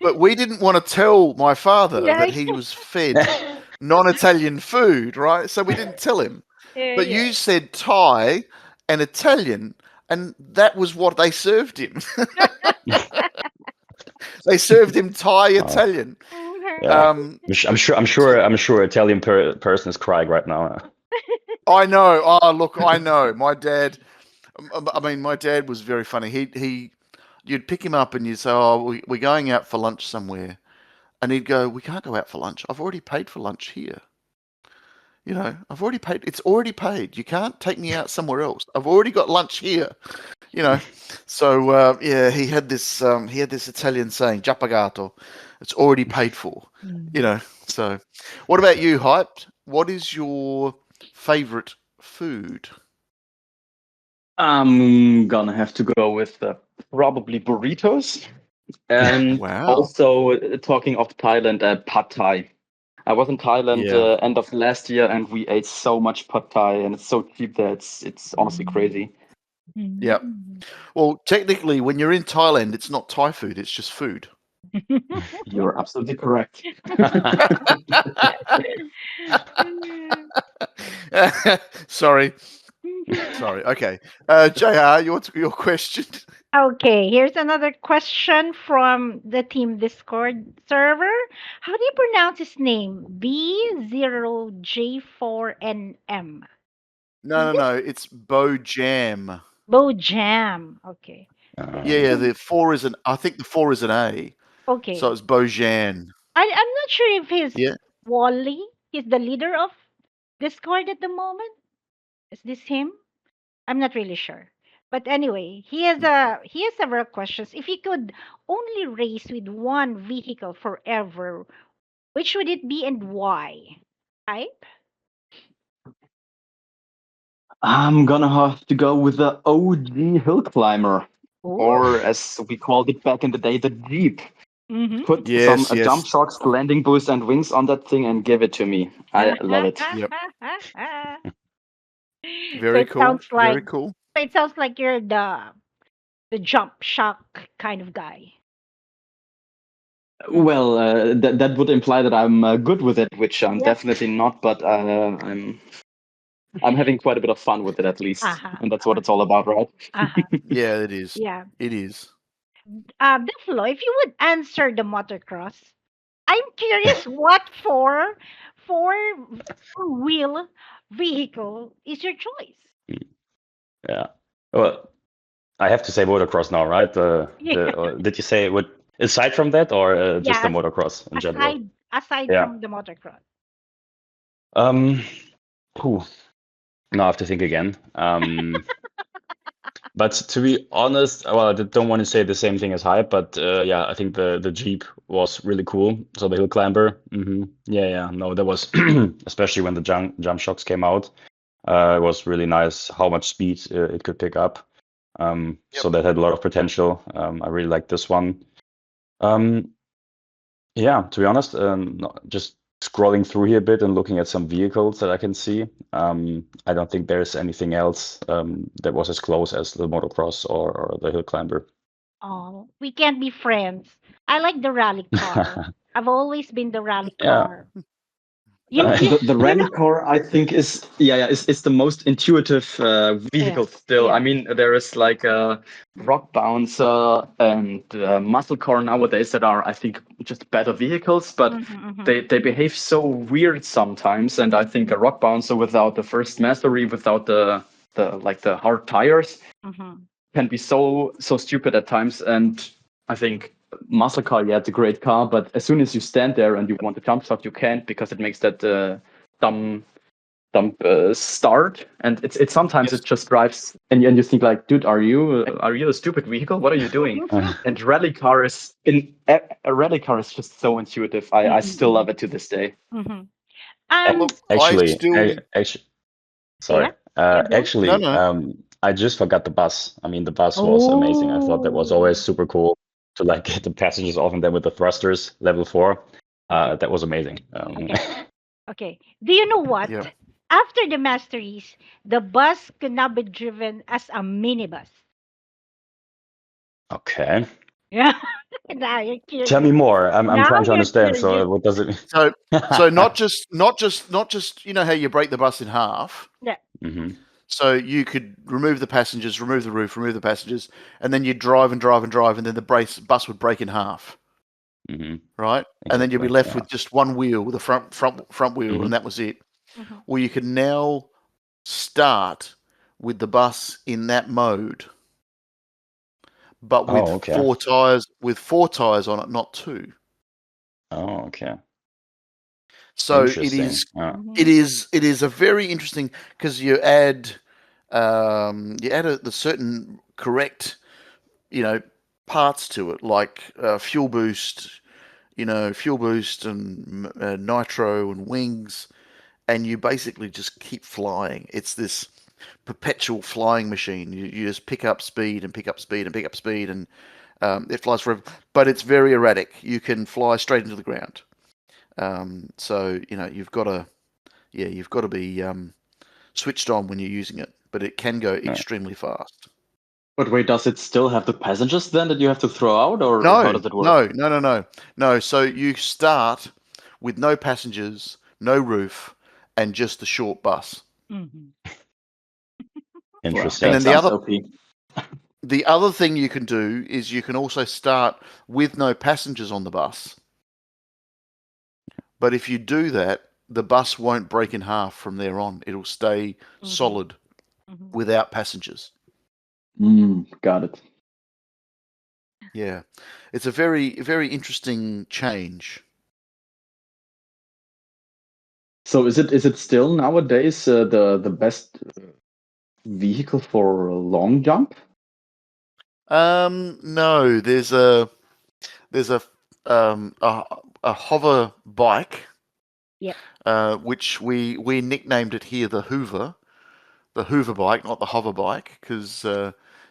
But we didn't want to tell my father Yeah, that he was fed non-Italian food, right? So we didn't tell him. yeah, But yeah. you said Thai and Italian, and that was what they served him. They served him Thai Italian. Yeah. Um, I'm sure Italian person is crying right now. I know. Oh, look, I know. My dad. I mean, my dad was very funny. You'd pick him up and you'd say, "Oh, we're going out for lunch somewhere," and he'd go, "We can't go out for lunch. I've already paid for lunch here. You know, I've already paid. It's already paid. You can't take me out somewhere else. I've already got lunch here." You know, so yeah, he had this Italian saying, "Già pagato." It's already paid for. You know. So, what about you, Hyped? What is your favorite food? I'm gonna have to go with probably burritos, and Wow. also talking of Thailand, pad Thai. I was in Thailand Yeah. end of last year, and we ate so much pad Thai, and it's so cheap that it's honestly crazy. Yep. Well, technically, when you're in Thailand, it's not Thai food; it's just food. You're absolutely correct. Sorry. Okay. JR, your question. Okay, here's another question from the team Discord server. How do you pronounce his name? B0J4NM. Is this No. It's Bo Jam. Bojam? Okay. Yeah. The four is an. I think the four is an A. So Okay. it's Bojan. I'm not sure if he's Yeah. Wally. He's the leader of Discord at the moment. Is this him? I'm not really sure. But anyway, he has several questions. If you could only race with one vehicle forever, which would it be and why? Type? I'm gonna have to go with the OG hill climber, Ooh. or as we called it back in the day, the Jeep. Mm-hmm. Put Yes. some jump shocks, landing boost, and wings on that thing, and give it to me. I love it. Yep. So Very it cool. sounds Very like cool. you're the jump shock kind of guy. Well, that would imply that I'm good with it, which I'm Yep. definitely not. But I'm having quite a bit of fun with it at least, Uh-huh. and that's what it's all about, right? Uh-huh. Yeah, it is. Yeah. It is. Deflo, if you would answer the motocross, I'm curious what four-wheel vehicle is your choice? Yeah. Well, I have to say motocross now, right? Yeah. Did you say what aside from that, or just the Yes. motocross in general? Aside Yeah. from the motocross. Whew. Now I have to think again. But to be honest, well, I don't want to say the same thing as Hype, but yeah, I think the Jeep was really cool. So the hill climber, yeah, no, that was especially when the jump shocks came out. It was really nice how much speed it could pick up. So that had a lot of potential. I really like this one. Yeah, to be honest, just scrolling through here a bit and looking at some vehicles that I can see. I don't think there's anything else that was as close as the motocross or the hill climber. Oh, we can't be friends. I like the rally car. I've always been the rally Yeah. car. You The you rally know car, I think, is is the most intuitive vehicle still. yeah. I mean, there is like a rock bouncer and muscle car nowadays that are, I think, just better vehicles, but they behave so weird sometimes. And I think a rock bouncer without the first mastery, without the the hard tires Mm-hmm. can be so stupid at times. And I think muscle car, yeah, it's a great car, but as soon as you stand there and you want to jump start, you can't, because it makes that dumb start, and it's sometimes Yes. it just drives, and you think like, dude, are you a stupid vehicle? What are you doing? And rally car is a rally car is just so intuitive. I still love it to this day. Mm-hmm. Look, I Actually, still actually, sorry. Yeah, yeah, go. no Actually, no. I just forgot the bus. I mean, the bus was amazing. I thought that was Oh, always super cool to like get the passengers off, and then with the thrusters, level 4, okay, that was amazing. okay, okay. Do you know what? Yeah. After the masteries, the bus could now be driven as a minibus. Okay. Yeah. Now you're Tell me curious. more. I'm Now trying to you're understand. curious. So what does it mean? So not just you know how you break the bus in half. Yeah. Hmm. So you could remove the passengers, remove the roof, remove the passengers, and then you'd drive and drive and drive, and then the bus would break in half, Hmm. right? And then you'd be Exactly. left Yeah. with just one wheel, the front wheel, Hmm. and that was it. Mm-hmm. Well, you can now start with the bus in that mode, but with Oh, okay. four tires on it, not two. Oh, okay. So it Interesting. is Mm-hmm. it is a very interesting, because you add the certain correct, you know, parts to it, like fuel boost, and nitro and wings, and you basically just keep flying. It's this perpetual flying machine. You just pick up speed and pick up speed and pick up speed, and it flies forever. But it's very erratic. You can fly straight into the ground. So you've got to be switched on when you're using it, but it can go Yeah. extremely fast. But wait, does it still have the passengers then that you have to throw out, or how No, does it work? no. So you start with no passengers, no roof, and just the short bus. Mm-hmm. Well, Interesting. And that then sounds OP. the other thing you can do is you can also start with no passengers on the bus. But if you do that, the bus won't break in half from there on. It'll stay Mm-hmm. solid Mm-hmm. without passengers. Got it. Yeah. It's a very, very interesting change. So is it still nowadays the best vehicle for a long jump? No, there's a a hover bike, Yep. which we nicknamed it here the Hoover bike, not the hover bike, because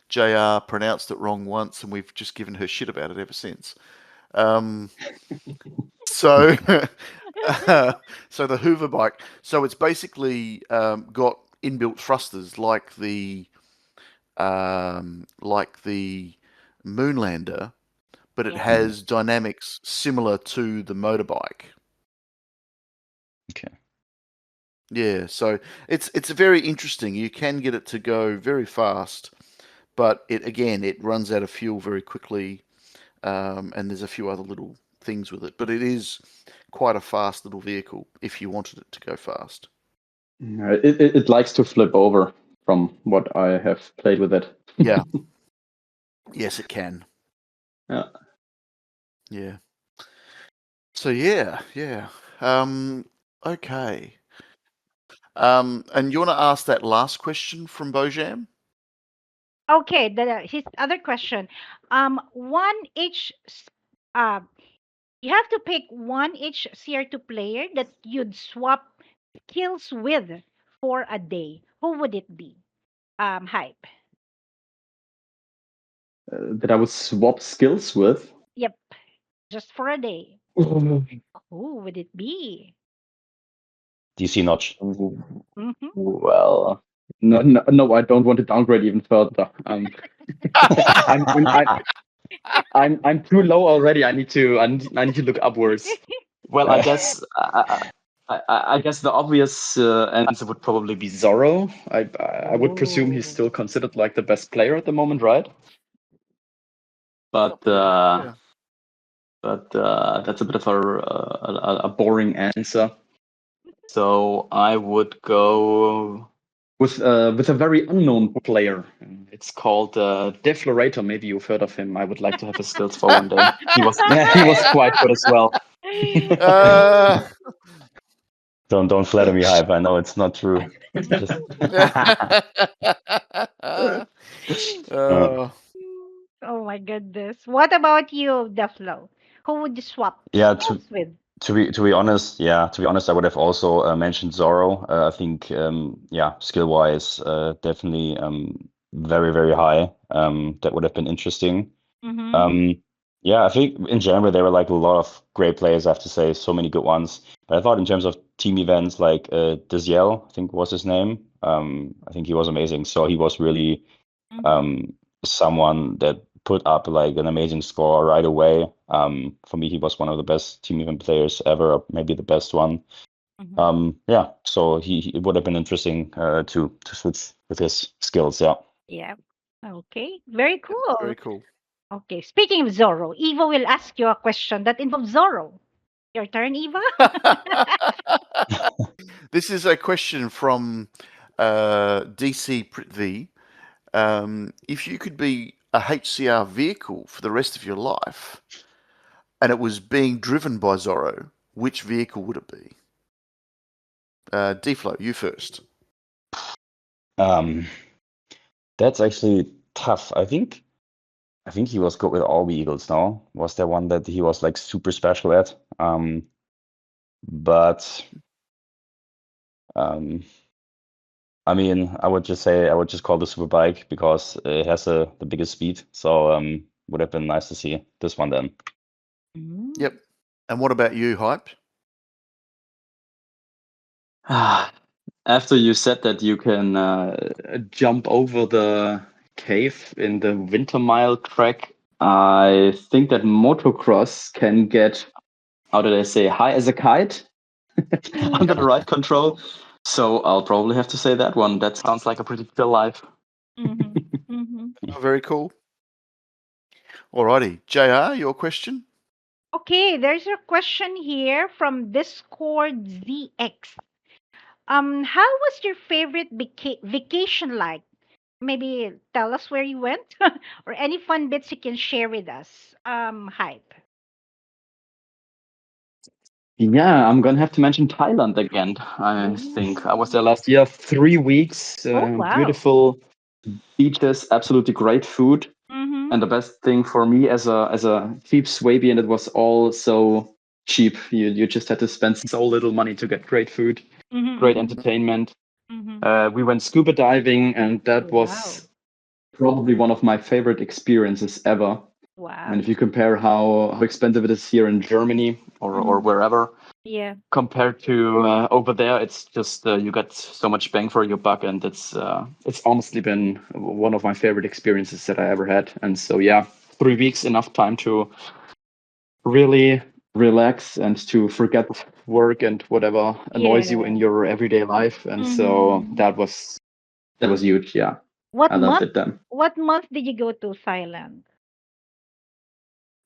JR pronounced it wrong once, and we've just given her shit about it ever since. So so the Hoover bike. So it's basically got inbuilt thrusters like the Moonlander, but it Yeah. has dynamics similar to the motorbike. Okay. Yeah, so it's very interesting. You can get it to go very fast, but it runs out of fuel very quickly, and there's a few other little things with it. But it is quite a fast little vehicle if you wanted it to go fast. It likes to flip over from what I have played with it. Yeah. Yes, it can. Yeah. Yeah. So yeah. Okay. And you want to ask that last question from Bojam? Okay. His other question. One each. Uh, you have to pick one each CR2 player that you'd swap skills with for a day. Who would it be? Hype. That I would swap skills with. Yep. Just for a day. Well, Who would it be? DC Notch. Mm-hmm. no, I don't want to downgrade even further. I'm too low already. I need to look upwards. Well, I guess I guess the obvious answer would probably be Zorro. I would presume he's Oh. still considered like the best player at the moment, right? But Yeah. that's a bit of a boring answer. So I would go with a very unknown player. It's called Deflorator. Maybe you've heard of him. I would like to have his skills for one day. He was quite good as well. Uh, Don't flatter me, hype. I know it's not true. Just uh, Oh my goodness. What about you, Deflo? Who would you swap yeah, skills with? to be honest, I would have also mentioned Zoro. I think skill wise, definitely very very high. That would have been interesting. Mm-hmm. I think in general there were like a lot of great players. I have to say, so many good ones. But I thought in terms of team events, like Diziel, I think was his name. I think he was amazing. So he was really Mm-hmm. someone that put up like an amazing score right away. For me, he was one of the best team event players ever, or maybe the best one. Mm-hmm. So it would have been interesting to switch with his skills. Yeah. Yeah. Okay. Very very cool. cool. Okay. Speaking of Zorro, Eva will ask you a question that involves Zorro. Your turn, Eva. This is a question from DC Prithvi. If you could be a HCR vehicle for the rest of your life, and it was being driven by Zorro, which vehicle would it be? Deflo, you first. That's actually tough. I think he was good with all vehicles now. Was there one that he was like super special at? But I mean, I would just call the super bike because it has the biggest speed. So would have been nice to see this one then. Mm. Yep. And what about you, Hype? After you said that you can jump over the cave in the Winter Mile track, I think that motocross can get, how did I say, high as a kite under the right control. So I'll probably have to say that one. That sounds like a pretty chill life. Mm-hmm. Mm-hmm. Oh, very cool. Alrighty. JR, your question? Okay, there's a question here from Discord ZX. How was your favorite vacation like? Maybe tell us where you went or any fun bits you can share with us. Hype. Yeah, I'm gonna have to mention Thailand again. I think I was there last year, 3 weeks. Oh wow. Beautiful beaches, absolutely great food. Mm-hmm. And the best thing for me as a cheap Swabian, it was all so cheap. You just had to spend so little money to get great food, Mm-hmm. great Mm-hmm. entertainment. Mm-hmm. We went scuba diving, and that Wow. was probably one of my favorite experiences ever. Wow. And if you compare how expensive it is here in Germany or wherever, Yeah. compared to over there, it's just you get so much bang for your buck, and it's honestly been one of my favorite experiences that I ever had. And so 3 weeks, enough time to really relax and to forget work and whatever annoys you in your everyday life. And so Mhm. that was huge. Yeah, What I loved month? it then. What month did you go to Thailand?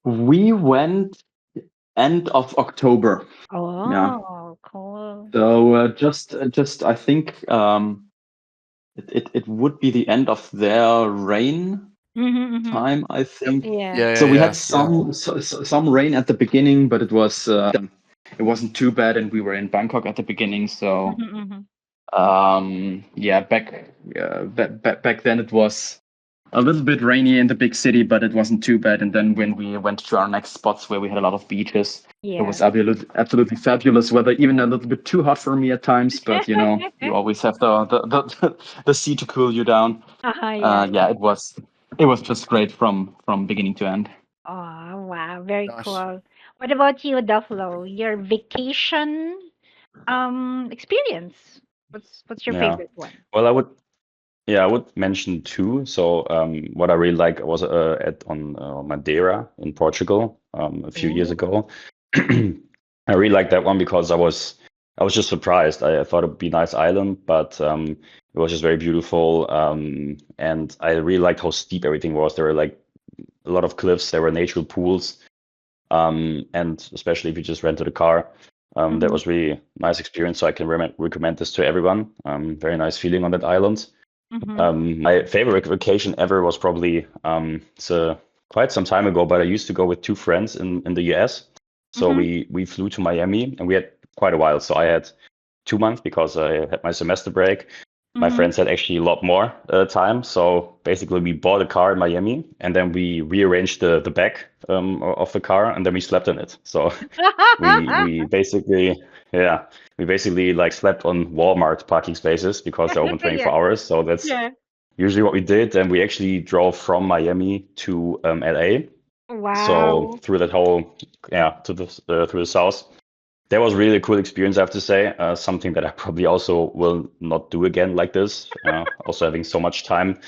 We went end of October. Yeah. Oh, cool. So just I think it would be the end of their rain Mm-hmm, mm-hmm. time, I think. Yeah. So we had yeah. some rain at the beginning, but it wasn't too bad, and we were in Bangkok at the beginning. So Mm-hmm, mm-hmm. back then it was a little bit rainy in the big city, but it wasn't too bad. And then when we went to our next spots where we had a lot of beaches, it was absolutely fabulous weather, even a little bit too hot for me at times. But you always have the sea to cool you down. Yeah. It was just great from beginning to end. Oh, wow. Very Nice. cool. What about you, Dufflo? Your vacation experience. What's your Yeah. favorite one? Well, I would mention two. So what I really like was on Madeira in Portugal a few years ago. I really liked that one because I was just surprised. I thought it'd be a nice island, but it was just very beautiful. And I really liked how steep everything was. There were like a lot of cliffs. There were natural pools, and especially if you just rented a car. That was really nice experience. So I can recommend this to everyone. Very nice feeling on that island. My favorite vacation ever was probably quite some time ago, but I used to go with two friends in the US. So we flew to Miami, and we had quite a while. So I had 2 months because I had my semester break. My friends had actually a lot more time. So basically, we bought a car in Miami, and then we rearranged the back of the car, and then we slept in it. So we basically like slept on Walmart parking spaces because they're open 24 Yeah. hours. So that's Yeah. usually what we did. And we actually drove from Miami to LA. So Wow. through that whole through the south. That was really a cool experience, I have to say. Something that I probably also will not do again like this. Also having so much time.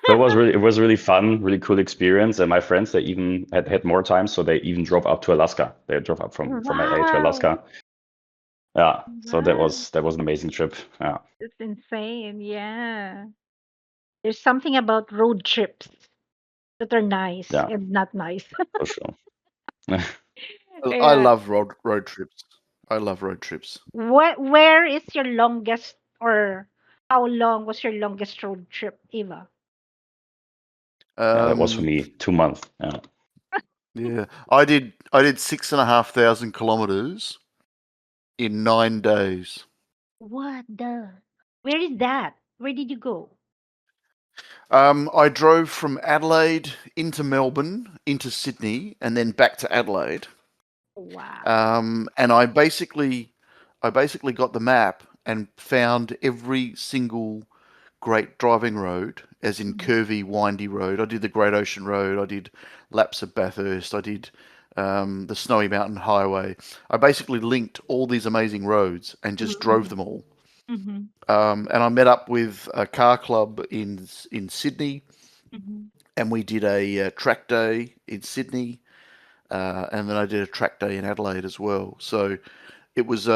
So it was really fun, really cool experience. And my friends, they even had more time, so they even drove up to Alaska. They drove up from LA to Wow. Alaska. Yeah, so Wow. that was an amazing trip. Yeah, That's insane. Yeah. There's something about road trips that are nice yeah, and not nice. for sure. I Yeah. love road trips. I love road trips. Where is your longest, or how long was your longest road trip, Eva? Yeah, that was for Um, me 2 months. Yeah. yeah, I did 6,500 kilometers in 9 days. What the? Where is that? Where did you go? I drove from Adelaide into Melbourne, into Sydney, and then back to Adelaide. Wow. And I basically got the map and found every single great driving road, as in Mhm. curvy, windy road. I did the Great Ocean Road. I did laps of Bathurst. I did the Snowy Mountain Highway. I basically linked all these amazing roads and just drove Mhm. them all. Mhm. And I met up with a car club in Sydney, Mhm. and we did a track day in Sydney, and then I did a track day in Adelaide as well. So it was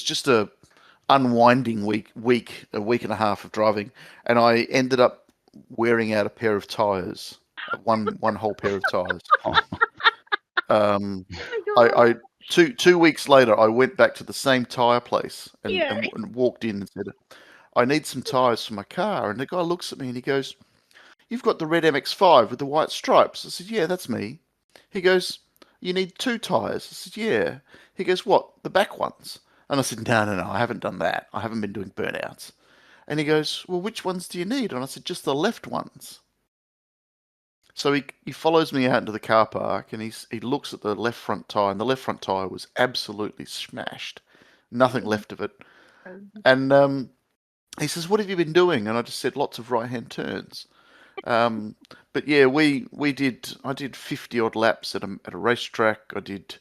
just a unwinding a week and a half of driving, and I ended up wearing out a pair of tires, one whole pair of tires. Oh, Um, Oh my I god. two weeks later, I went back to the same tire place and, Yeah. and walked in and said, "I need some tires for my car." And the guy looks at me and he goes, "You've got the red MX-5 with the white stripes." I said, "Yeah, that's me." He goes, "You need two tires." I said, "Yeah." He goes, "What, the back ones?" And I said, "No, no, no, I haven't done that. I haven't been doing burnouts." And he goes, "Well, which ones do you need?" And I said, "Just the left ones." So he follows me out into the car park and he looks at the left front tyre, and the left front tyre was absolutely smashed. Nothing left of it. And he says, "What have you been doing?" And I just said, "Lots of right-hand turns." But yeah, I did 50 odd laps at a racetrack. I did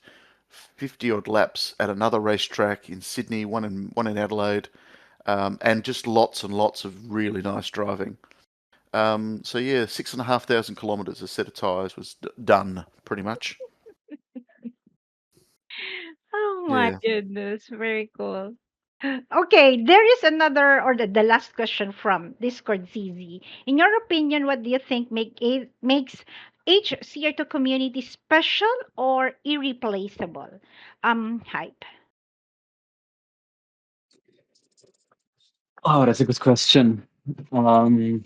50 odd laps at another racetrack in Sydney, one in Adelaide, and just lots and lots of really nice driving. So yeah, 6,500 kilometers, a set of tires was done pretty much. Oh my Yeah. goodness. Very cool. Okay, there is another, or the last question from Discord CZ. In your opinion, what do you think makes HCR2 community special or irreplaceable? Hype. Oh, that's a good question. Um,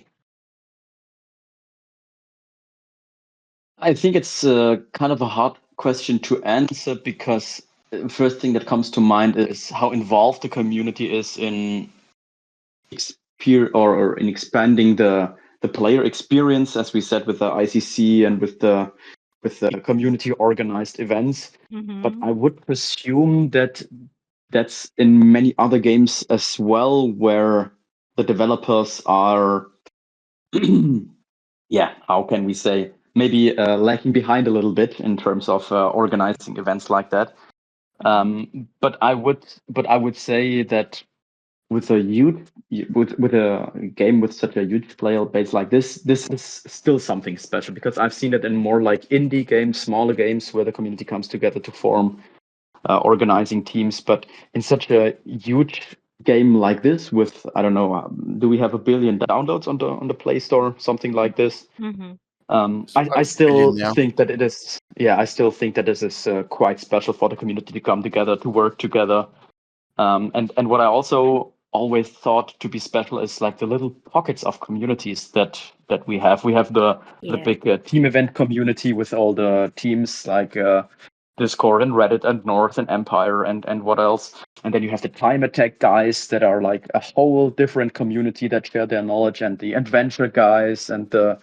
I think it's kind of a hard question to answer because the first thing that comes to mind is how involved the community is in or in expanding the player experience, as we said with the ICC and with the community organized events. But Mm-hmm. I would presume that that's in many other games as well, where the developers are, yeah, how can we say, maybe lagging behind a little bit in terms of organizing events like that. Mm-hmm. But I would say that with a with a game with such a huge player base like this is still something special, because I've seen it in more like indie games, smaller games where the community comes together to form organizing teams. But in such a huge game like this, with I don't know, do we have 1 billion downloads on the Play Store, something like this? Mm-hmm. I Over 1 billion still now. think that it is. Yeah, I still think that this is quite special for the community to come together, to work together. And what I also always thought to be special is like the little pockets of communities that we have. We have the big team event community with all the teams like Discord and Reddit and North and Empire and what else. And then you have the time attack guys that are like a whole different community that share their knowledge, and the adventure guys and the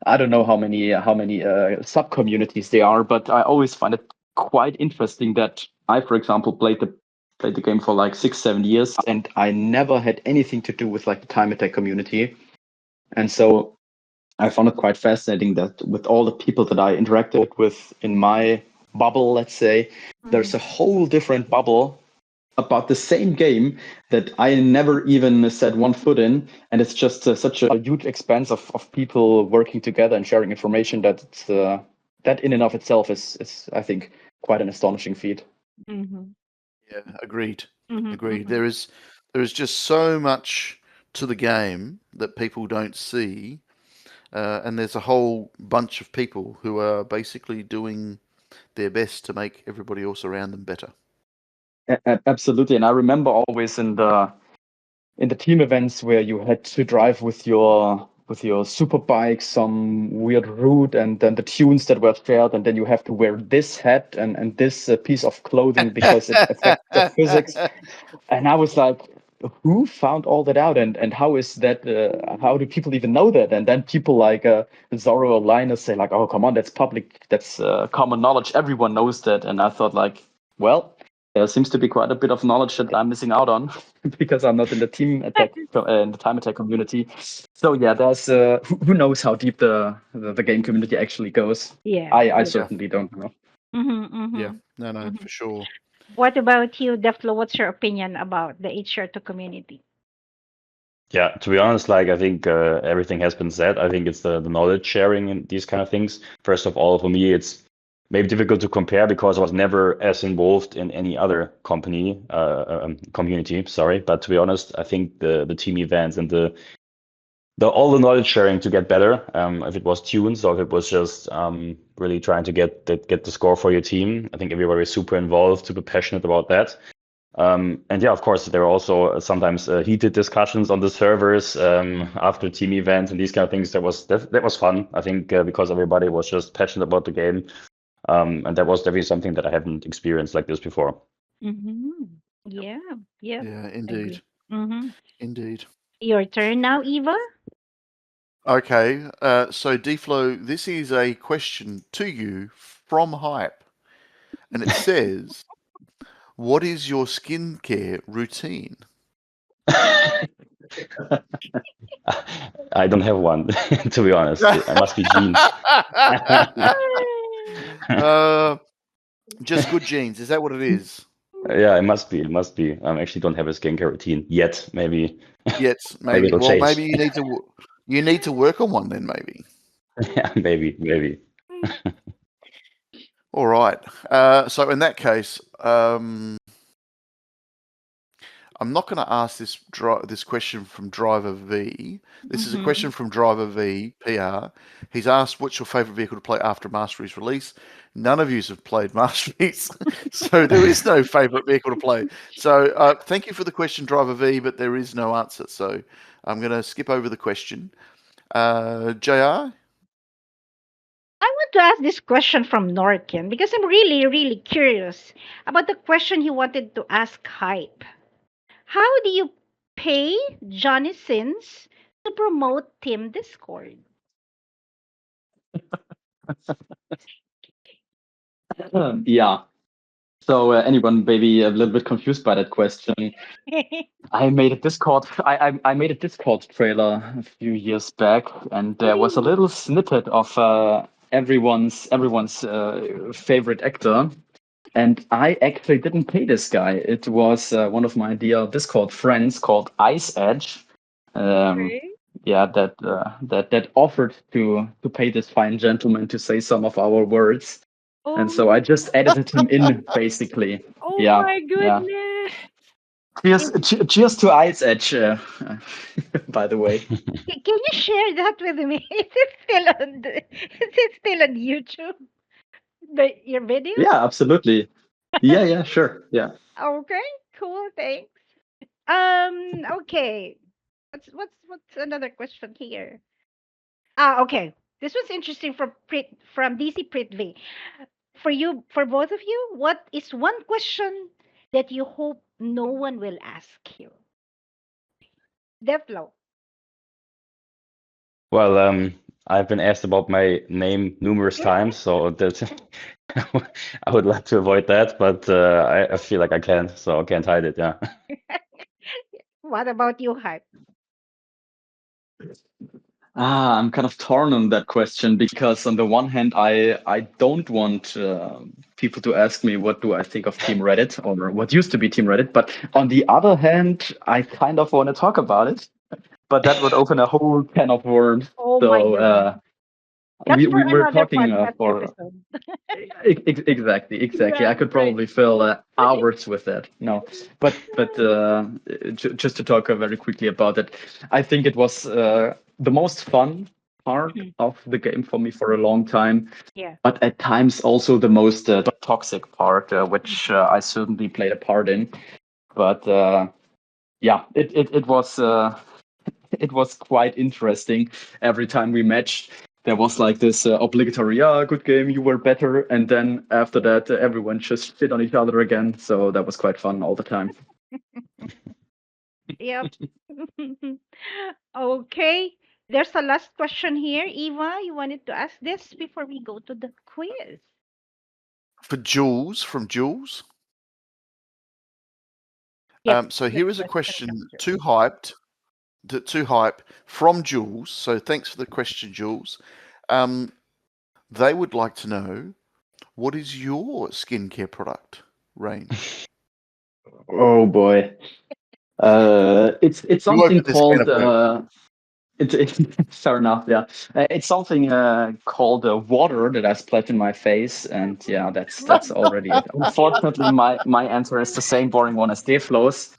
I don't know how many sub communities there are, but I always find it quite interesting that I, for example, played the game for like 6-7 years, and I never had anything to do with like the time attack community, and so I found it quite fascinating that with all the people that I interacted with in my bubble, let's say, there's a whole different bubble about the same game that I never even set one foot in, and it's just such a huge expanse of people working together and sharing information that that in and of itself is I think quite an astonishing feat. Yeah, agreed. Mhm, Agreed. mhm. There is just so much to the game that people don't see, and there's a whole bunch of people who are basically doing their best to make everybody else around them better. Absolutely, and I remember always in the team events where you had to drive with your super bike some weird route, and then the tunes that were shared, and then you have to wear this hat and this piece of clothing because it affects the physics. And I was like, who found all that out, and how is that? How do people even know that? And then people like Zorro or Linus say like, oh, come on, that's public, that's common knowledge. Everyone knows that. And I thought like, well, there seems to be quite a bit of knowledge that I'm missing out on because I'm not in the team attack in the time attack community. So yeah, there's who knows how deep the game community actually goes. Yeah. I certainly don't know. Yeah, no, for sure. What about you, Deflo? What's your opinion about the HR2 community? Yeah, to be honest, like I think everything has been said. I think it's the knowledge sharing and these kind of things. First of all, for me, it's maybe difficult to compare because I was never as involved in any other community. Sorry, but to be honest, I think the team events and the all the knowledge sharing to get better. If it was tunes or if it was just really trying to get the score for your team, I think everybody is super involved, super passionate about that. And yeah, of course, there are also sometimes heated discussions on the servers after team events and these kind of things. That was fun, I think, because everybody was just passionate about the game, and that was definitely something that I haven't experienced like this before. Yeah, yeah. Yeah, indeed. Indeed. Your turn now, Eva. Okay, so Deflo, this is a question to you from Hype, and it says, "What is your skincare routine?" I don't have one, to be honest. I must be jeans. Just good genes. Is that what it is? Yeah, it must be. It must be. I actually don't have a skincare routine yet. Maybe. Yes, Maybe maybe. it'll Well, change. maybe you need to work on one then. Maybe. Yeah, maybe. All right. So in that case, I'm not going to ask this question from Driver V. This is a question from Driver V PR. He's asked, "What's your favourite vehicle to play after Mastery's release?" None of you have played Masteries, so there is no favourite vehicle to play. So thank you for the question, Driver V, but there is no answer. So I'm going to skip over the question. JR? I want to ask this question from Norkin because I'm really, really curious about the question he wanted to ask Hype. How do you pay Johnny Sins to promote Team Discord? Yeah. So anyone maybe a little bit confused by that question? I made a Discord. I made a Discord trailer a few years back, and there was a little snippet of everyone's favorite actor. And I actually didn't pay this guy. It was one of my dear Discord friends called Ice Edge. Yeah, that offered to pay this fine gentleman to say some of our words. And so I just edited him in, basically. Oh Yeah, my yeah. goodness. Cheers to Ice Edge, by the way. Can you share that with me? Is it still on YouTube? Your video? Yeah, absolutely. Yeah, sure. Yeah. Okay, cool. Thanks. Okay. What's another question here? Okay. This was interesting from DC Prithvi. For both of you, what is one question that you hope no one will ask you? Deflo. Well, I've been asked about my name numerous times, so that I would like to avoid that, but I feel like I can't, so I can't hide it. Yeah. What about you, Hype? I'm kind of torn on that question because on the one hand, I don't want people to ask me what do I think of Team Reddit or what used to be Team Reddit, but on the other hand, I kind of want to talk about it, but that would open a whole can of worms. Oh my So God. That's for we were another talking podcast for episode. exactly. I Yeah, could right. probably fill hours with that. No, but just to talk very quickly about it, I think it was the most fun part Mhm. of the game for me for a long time, Yeah. but at times also the most toxic part, which I certainly played a part in. But yeah, it was. It was quite interesting. Every time we matched, there was like this obligatory, yeah, good game, you were better. And then after that, everyone just shit on each other again. So that was quite fun all the time. Yep. Okay. There's a last question here. Eva, you wanted to ask this before we go to the quiz. For Jules, from Jules. Yep. So The here is a question question, comes through. too hype from Jules. So thanks for the question, Jules. They would like to know, what is your skincare product range? Oh boy. It's You something opened this can called of worms. fair enough, yeah. It's something called water that I splat in my face, and yeah, that's already it. Unfortunately, my answer is the same boring one as deflo's.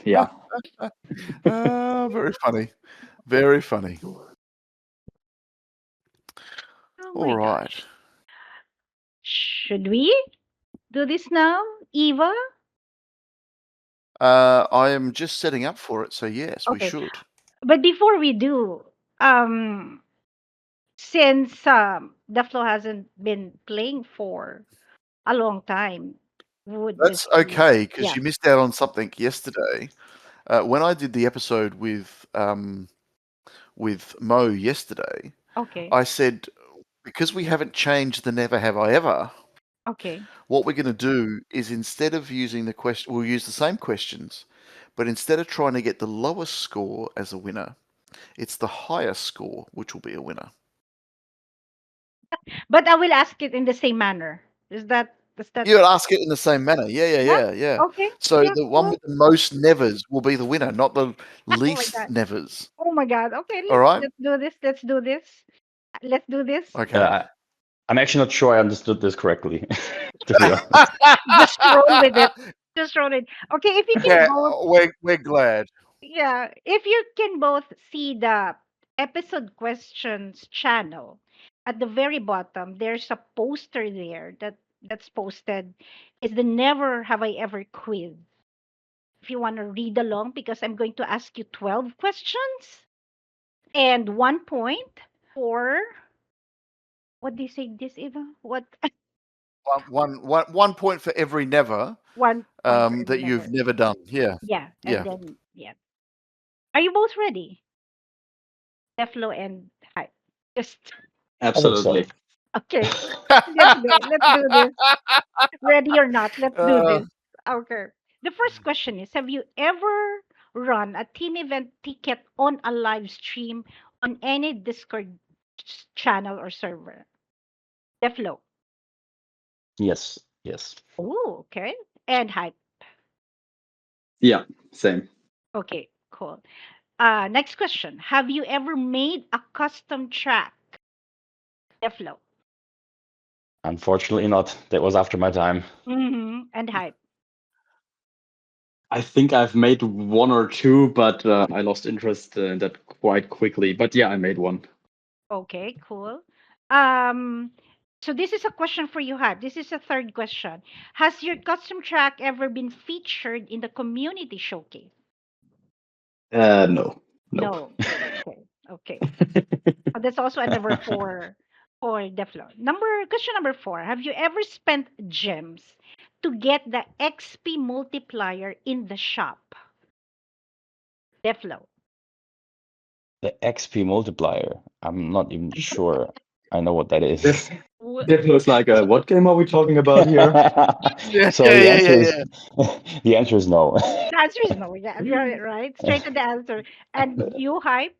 Yeah. Very funny. Very funny. Oh All my right. gosh. Should we do this now, Eva? I am just setting up for it, so yes, we Okay. should. But before we do, since Deflo hasn't been playing for a long time, would this That's be okay, because yeah, you missed out on something yesterday. When I did the episode with Mo yesterday, okay. I said, because we haven't changed the never have I ever, Okay. what we're going to do is, instead of using the question, we'll use the same questions, but instead of trying to get the lowest score as a winner, it's the highest score which will be a winner. But I will ask it in the same manner. Does that You'll ask it in the same manner. yeah? Yeah. Okay. So Yeah, the one cool. with the most nevers will be the winner, not the Oh my least god. nevers. Oh my god. Okay, All right? let's do this. Let's do this. Let's do this. Okay. I'm actually not sure I understood this correctly, to be honest. Just roll with it. Just roll it. Okay, if you can Yeah, both we're glad. yeah, if you can both see the episode questions channel, at the very bottom, there's a poster there that's posted. Is the Never Have I Ever quiz. If you want to read along, because I'm going to ask you 12 questions and 1 point for what do you say this, Eva? What One point for every never 1 point for every that you've never. never done. Yeah. Yeah, and Yeah. then yeah. Are you both ready? Deflo and Hype. Just I hope so. Absolutely. okay. Let's go. Let's do this. Ready or not, let's do Uh, this. Okay. The first question is, have you ever run a team event ticket on a live stream on any Discord channel or server? Deflo. Yes, yes. Oh, okay. And Hype. Yeah, same. Okay, cool. Next question. Have you ever made a custom track? Deflo. Unfortunately not. That was after my time. And Hype. I think I've made one or two, but I lost interest in that quite quickly. But yeah, I made one. Okay, cool. Um, so this is a question for you, Hype. This is a third question. Has your custom track ever been featured in the community showcase? No, nope. No. Okay. Okay. That's also a number four for deflo. Question number 4. Have you ever spent gems to get the XP multiplier in the shop? Deflo. The XP multiplier. I'm not even sure I know what that is. This Wh- this looks like what game are we talking about here? Yeah, So yeah, the yeah, answer yeah, is yeah. the answer is no. The answer is no. Yeah, right, right. Straight to the answer. And you, Hype?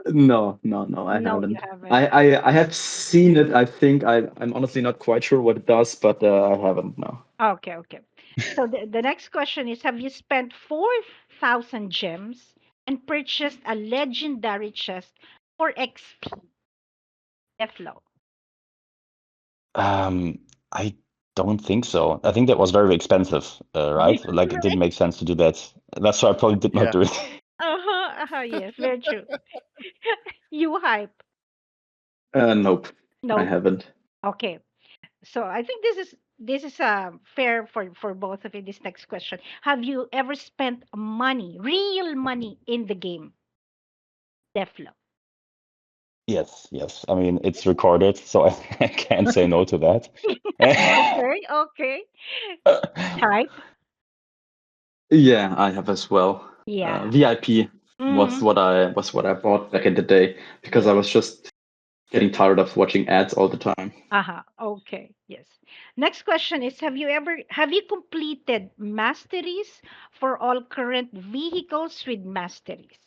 No, I No, you haven't. haven't. I have seen it. I think I'm honestly not quite sure what it does, but I haven't. No. Okay, okay. So the next question is, have you spent 4,000 gems and purchased a legendary chest for XP? Deflo. I don't think so. I think that was very expensive, right? Like it didn't Right? make sense to do that. That's why I probably did not Yeah. do it. Uh-huh, uh-huh, yes, very true. You, Hype? Nope, I No. haven't. Okay. So I think this is fair for both of you. This next question: have you ever spent money, real money, in the game? Deflo. Yes, yes. I mean, it's recorded, so I can't say no to that. Okay, okay. Type. Yeah, I have as well. Yeah. VIP Mm-hmm. was what I bought back in the day because I Yes. was just getting tired of watching ads all the time. Uh-huh. Okay. Yes. Next question is, have you completed masteries for all current vehicles with masteries?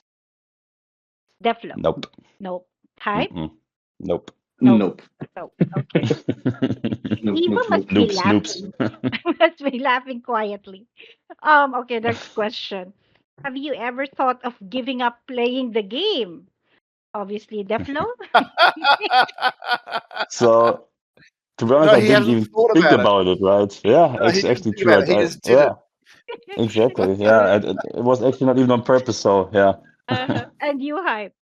Deflo. Nope. Nope. Type. Mm-mm. Nope. Nope. Nope. Nope. Okay. Nope. Eva Nope. Nope. must be Noops, laughing. noops. Must be laughing quietly. Okay, next question. Have you ever thought of giving up playing the game? Obviously, Deflo. So, to be honest, No, I he didn't hasn't even thought think about it. about it, right? Yeah, No, he didn't actually think true. about it. He just did Yeah, it. exactly. Yeah, it was actually not even on purpose. So, yeah. And you, Hype,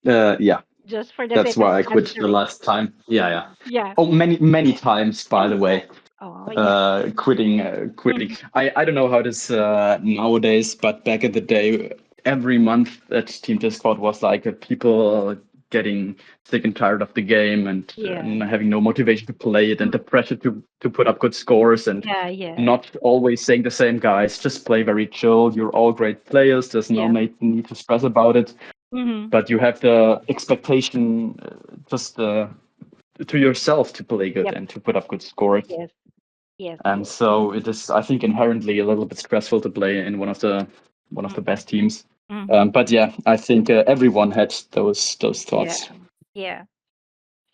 Yeah, just for the that's sake of why I quit the answering. last time. Yeah, yeah. Yeah, Oh, many times, by the many way. times. Oh, yeah. Quitting. Mhm. I don't know how it is nowadays, but back in the day, every month that Team Discord was like people getting sick and tired of the game and Yeah, having no motivation to play it and the pressure to put up good scores and yeah, yeah, not always saying the same guys, just play very chill. You're all great players. There's no yeah. need to stress about it, Hmm. but you have the expectation just to yourself to play good Yep. and to put up good scores. Yes, yes, And yes. so it is, I think, inherently a little bit stressful to play in one of the Hmm. best teams. Hmm. But yeah, I think everyone had those Yeah, thoughts. yeah.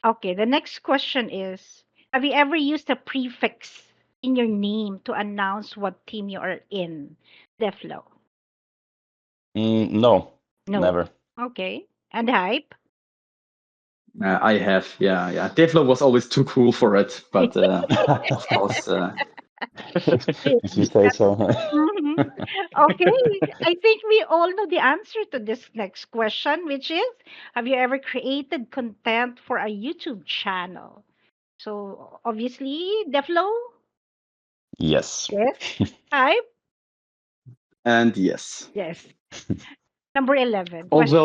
Okay, the next question is, have you ever used a prefix in your name to announce what team you are in? Deflo. No, No. never. Okay. And Hype? I have, yeah. Deflo was always too cool for it, but of course, If you say so. Mhm. Okay, I think we all know the answer to this next question, which is, have you ever created content for a YouTube channel? So obviously, Deflo? Yes. Yes. Hype? and yes. Yes. Number 11 question.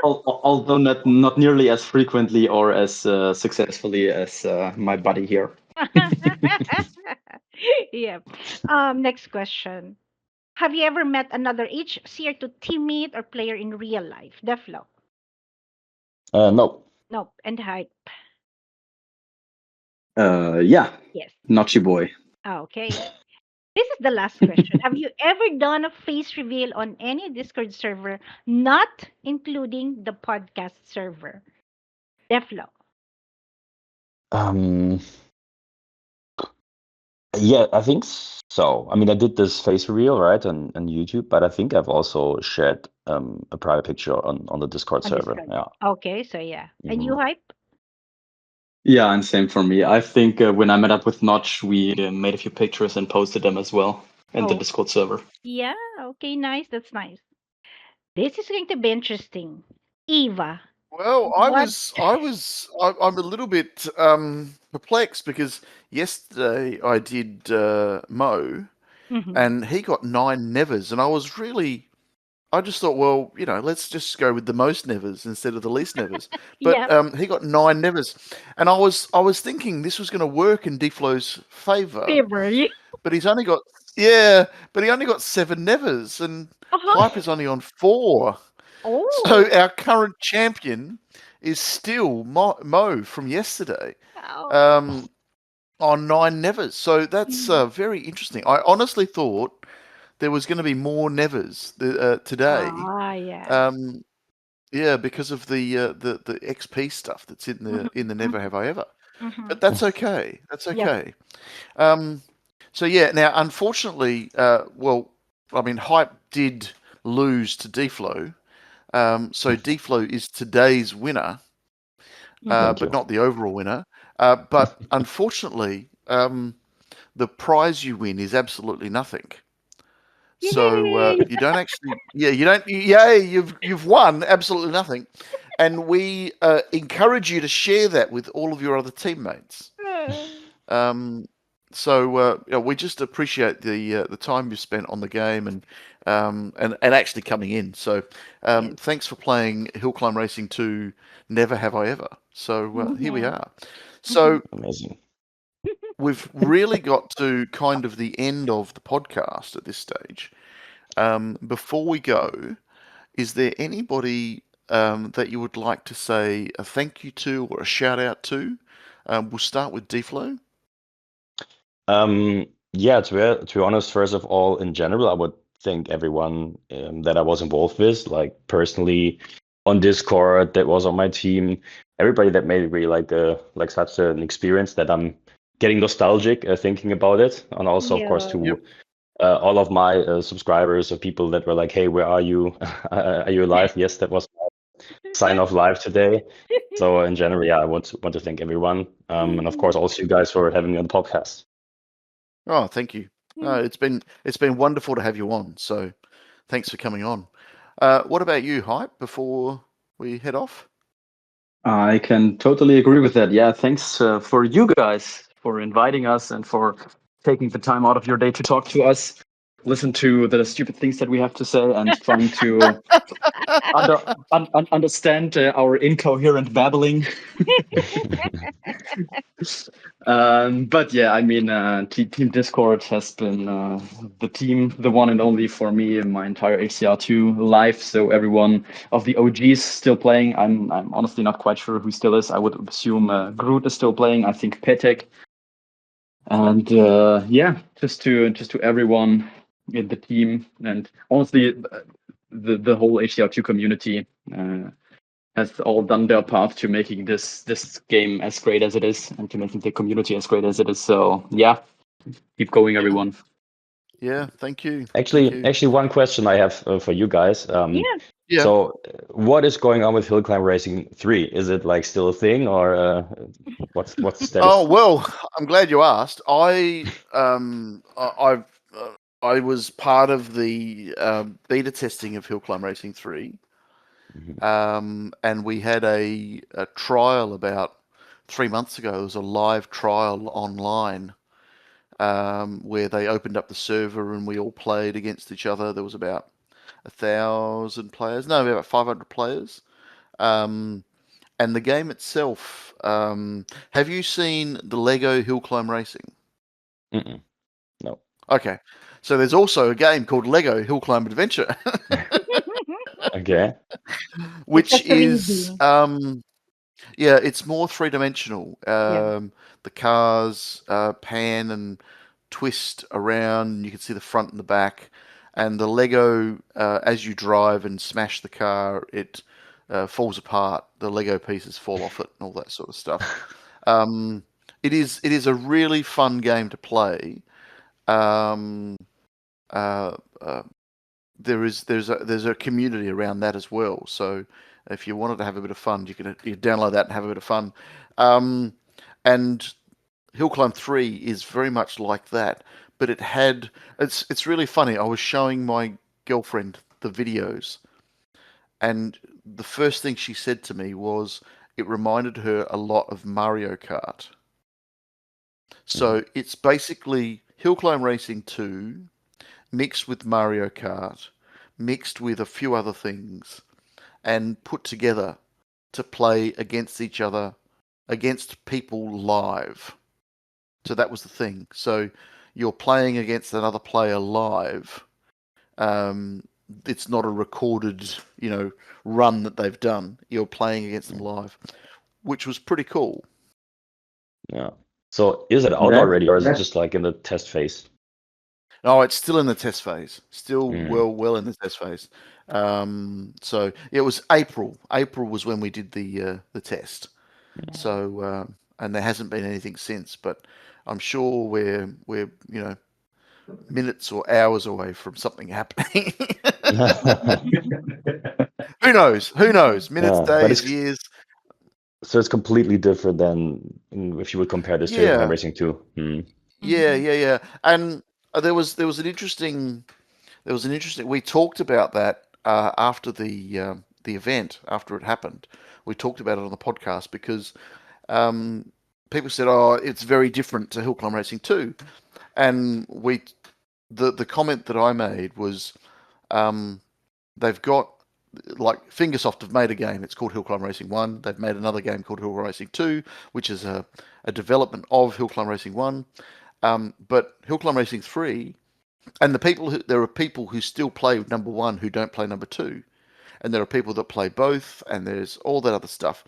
Although not nearly as frequently or as successfully as my buddy here. Yeah. Yep. Next question. Have you ever met another HCR2 teammate or player in real life? Deflo? No. Nope. And Hype? Yeah, Yes. Notchy boy. Okay. This is the last question. Have you ever done a face reveal on any Discord server, not including the podcast server? Deflo. Um, yeah, I think so. I mean, I did this face reveal, right, on YouTube, but I think I've also shared a private picture on the Discord On server. Discord. Yeah. Okay, so yeah. And Hmm. you, Hype? Yeah, and same for me. I think when I met up with Notch, we made a few pictures and posted them as well. in the Oh, Discord server. yeah. Okay, nice. That's nice. This is going to be interesting. Eva, Well, what? I'm a little bit perplexed because yesterday I did Mo, Mhm. and he got 9 nevers, and I just thought, well, let's just go with the most nevers instead of the least nevers. But Yeah, he got 9 nevers, and I was thinking this was going to work in Deflo's favour, February. but he's only got yeah, but he only got 7 nevers, and Uh-huh. Hype is only on 4. Oh. So our current champion is still Mo from yesterday, Oh. um, on 9 nevers. So that's Mm. very interesting. I honestly thought there was going to be more nevers today. Ah, yeah. Um, yeah, because of the XP stuff that's in Mhm, the Never mhm, Have I Ever. But mhm. that's okay. That's Yep. okay. So yeah, now unfortunately, well, I mean, Hype did lose to Deflo. So Deflo is today's winner, Mhm. Thank but you. not the overall winner. But unfortunately, the prize you win is absolutely nothing. So Yay! you don't actually, yeah, you don't, yay, you've won absolutely nothing, and we encourage you to share that with all of your other teammates. Um, so we just appreciate the time you spent on the game and actually coming in. So Yes. thanks for playing Hill Climb Racing 2 Never Have I Ever. So here we Mhm, are. mhm. So Amazing. we've really got to kind of the end of the podcast at this stage. Before we go, is there anybody that you would like to say a thank you to or a shout out to? We'll start with Deflo. Yeah, to be honest, first of all, in general, I would thank everyone that I was involved with, like personally on Discord, that was on my team, everybody that made it really like such an experience that I'm getting nostalgic thinking about it, and also, of course, Yeah. Yep. to all of my subscribers or people that were like, "Hey, where are you? Are you alive?" Yes, that was sign off live today. So in general, yeah, I want to thank everyone, and of course also you guys for having me on the podcast. Oh, thank you. It's been wonderful to have you on. So thanks for coming on. What about you, Hype? Before we head off. I can totally agree with that. Yeah, thanks for you guys for inviting us and for taking the time out of your day to talk to us, listen to the stupid things that we have to say, and trying to understand our incoherent babbling. But yeah, I mean, Team Discord has been the team, the one and only for me in my entire HCR2 life. So everyone of the OGs still playing. I'm honestly not quite sure who still is. I would assume Groot is still playing. I think Petek. And yeah, just to everyone in the team, and honestly, the whole HCR2 community has all done their part to making this game as great as it is, and to making the community as great as it is. So yeah, keep going, everyone. Yeah, thank you. Thank you. Actually, one question I have for you guys. Yeah. Yeah. So, what is going on with Hill Climb Racing 3? Is it like still a thing, or what's the Oh status? well, I'm glad you asked. I was part of the beta testing of Hill Climb Racing 3, Mhm. and we had a trial about 3 months ago. It was a live trial online, where they opened up the server and we all played against each other. There was about 1,000 players, no, about 500 players. Um, and the game itself, have you seen the Lego Hill Climb Racing? Mm-mm. No. Okay, so there's also a game called Lego Hill Climb Adventure, Okay. It's a which is 3D. yeah, it's more three-dimensional. Yeah. The cars pan and twist around, and you can see the front and the back. And the Lego, as you drive and smash the car, it falls apart. The Lego pieces fall off it, and all that sort of stuff. Um, it is a really fun game to play. Um, uh, uh, there's a community around that as well. So if you wanted to have a bit of fun, you download that and have a bit of fun. And Hill Climb 3 is very much like that, but it had. It's really funny. I was showing my girlfriend the videos, and the first thing she said to me was it reminded her a lot of Mario Kart. So it's basically Hill Climb Racing 2 mixed with Mario Kart, mixed with a few other things, and put together to play against each other, against people live. So that was the thing. So you're playing against another player live. It's not a recorded, run that they've done. You're playing against them live, which was pretty cool. Yeah. So is it out That- already, or is it that- just like in the test phase? Oh, it's still in the test phase. Still Mm. well in the test phase. So it was April. April was when we did the test. So and there hasn't been anything since. But I'm sure we're minutes or hours away from something happening. Who knows? Who knows? Minutes, Yeah, but days, it's years. so it's completely different than if you would compare this to Hill Climb Yeah, Racing 2. Mm. yeah. And there was an interesting. We talked about that after the event, after it happened. We talked about it on the podcast because people said, "Oh, it's very different to Hill Climb Racing 2," and the comment that I made was, they've got like Fingersoft have made a game. It's called Hill Climb Racing 1. They've made another game called Hill Climb Racing 2, which is a development of Hill Climb Racing 1. But Hill Climb Racing 3, and there are people who still play number 1 who don't play number 2, and there are people that play both, and there's all that other stuff.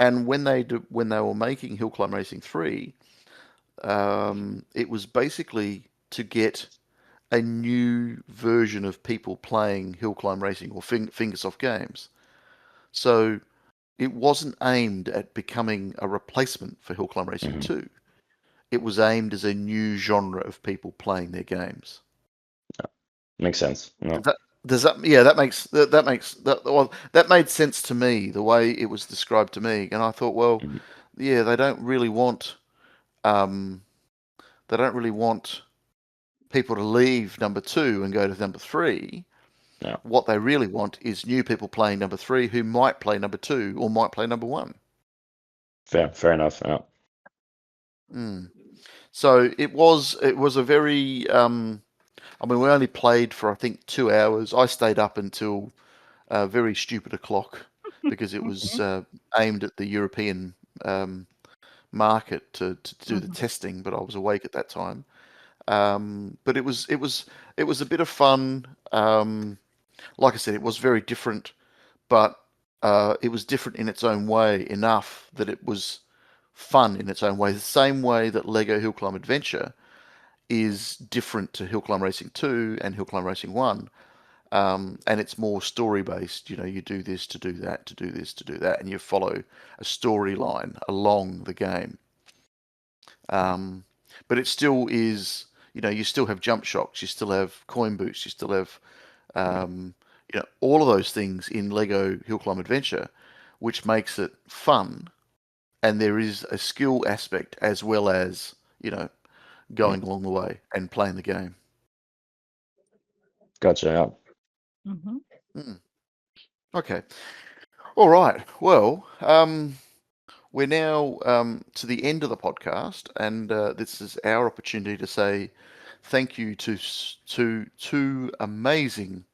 And when they were making Hill Climb Racing 3, it was basically to get a new version of people playing Hill Climb Racing or Fingersoft games. So it wasn't aimed at becoming a replacement for Hill Climb Racing 2. It was aimed as a new genre of people playing their games. Makes sense. No. That made sense to me, the way it was described to me. And I thought, well, yeah, they don't really want people to leave number 2 and go to number 3. Yeah. What they really want is new people playing number 3 who might play number 2 or might play number 1. Fair enough. Yeah. So it was a very we only played for I think 2 hours. I stayed up until a very stupid o'clock because it was aimed at the European market to do the testing, but I was awake at that time. But it was a bit of fun. Like I said, it was very different, but it was different in its own way enough that it was fun in its own way. The same way that Lego Hill Climb Adventure is different to Hill Climb Racing 2 and Hill Climb Racing 1. And it's more story based. You do this to do that, to do this to do that, and you follow a storyline along the game. But it still is, you still have jump shocks, you still have coin boosts, you still have, all of those things in Lego Hill Climb Adventure, which makes it fun. And there is a skill aspect as well as, going along the way and playing the game. Gotcha. Yeah. Okay. All right. Well, we're now to the end of the podcast, and this is our opportunity to say thank you to two amazing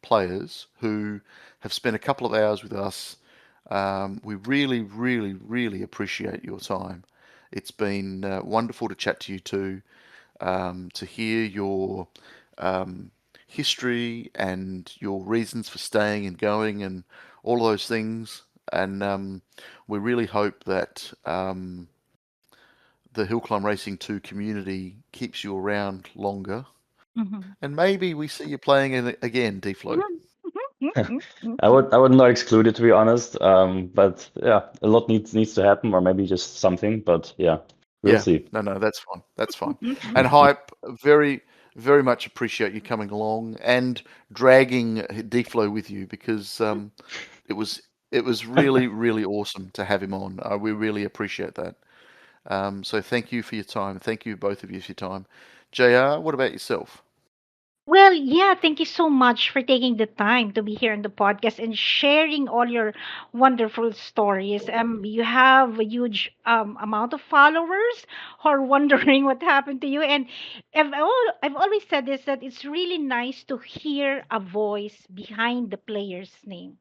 players who have spent a couple of hours with us. We really, really, really appreciate your time. It's been wonderful to chat to you two, to hear your history and your reasons for staying and going and all of those things. And we really hope that the Hill Climb Racing 2 community keeps you around longer. And maybe we see you playing it again, deflo. I would not exclude it, to be honest. But yeah, a lot needs to happen, or maybe just something. But yeah, we'll see. No, that's fine. That's fine. And Hype, very, very much appreciate you coming along and dragging deflo with you, because it was really, really awesome to have him on. We really appreciate that. So thank you for your time. Thank you, both of you, for your time. JR, what about yourself? Well, yeah, thank you so much for taking the time to be here on the podcast and sharing all your wonderful stories. You have a huge amount of followers who are wondering what happened to you. And I've always said this, that it's really nice to hear a voice behind the player's name.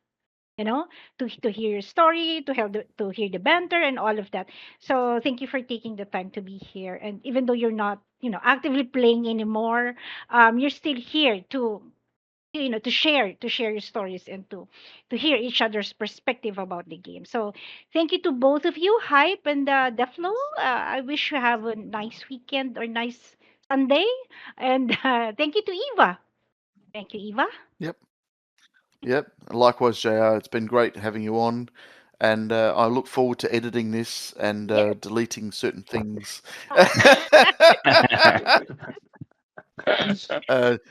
You know, to hear your story, to hear the banter and all of that. So thank you for taking the time to be here. And even though you're not, actively playing anymore, you're still here to share your stories and to hear each other's perspective about the game. So thank you to both of you, Hype and Deflo. I wish you have a nice weekend or nice Sunday. And thank you to Eva. Thank you, Eva. Yep. Yep. Likewise, JR. It's been great having you on. And I look forward to editing this and Yeah. deleting certain things.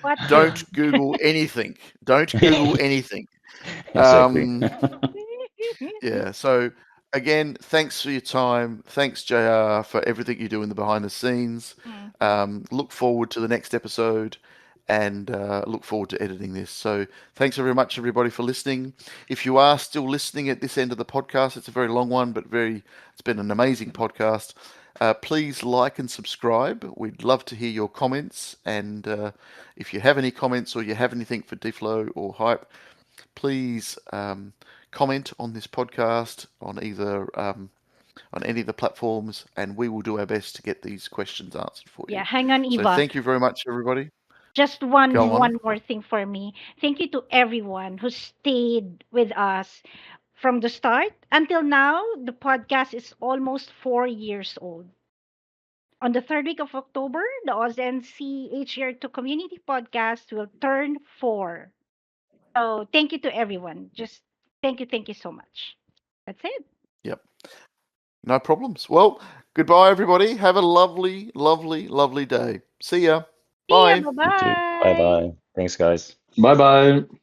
What Don't thing? Google anything. Don't Google anything. Exactly. Yeah. So again, thanks for your time. Thanks, JR, for everything you do in the behind the scenes. Mhm. Look forward to the next episode and look forward to editing this. So thanks very much, everybody, for listening. If you are still listening at this end of the podcast, it's a very long one, but it's been an amazing podcast. Please like and subscribe. We'd love to hear your comments. And if you have any comments or you have anything for Deflo or Hype, please comment on this podcast on either on any of the platforms, and we will do our best to get these questions answered for you. Yeah, hang on, So Eva. thank you very much, everybody. Just one Go on. one more thing for me. Thank you to everyone who stayed with us from the start until now. The podcast is almost 4 years old. On the third week of October, the OZNC HR2 Community Podcast will turn 4. So thank you to everyone. Just thank you so much. That's it. Yep. No problems. Well, goodbye, everybody. Have a lovely, lovely, lovely day. See ya. See ya. Bye. Bye You too. Bye bye. bye. Thanks, guys. Bye bye.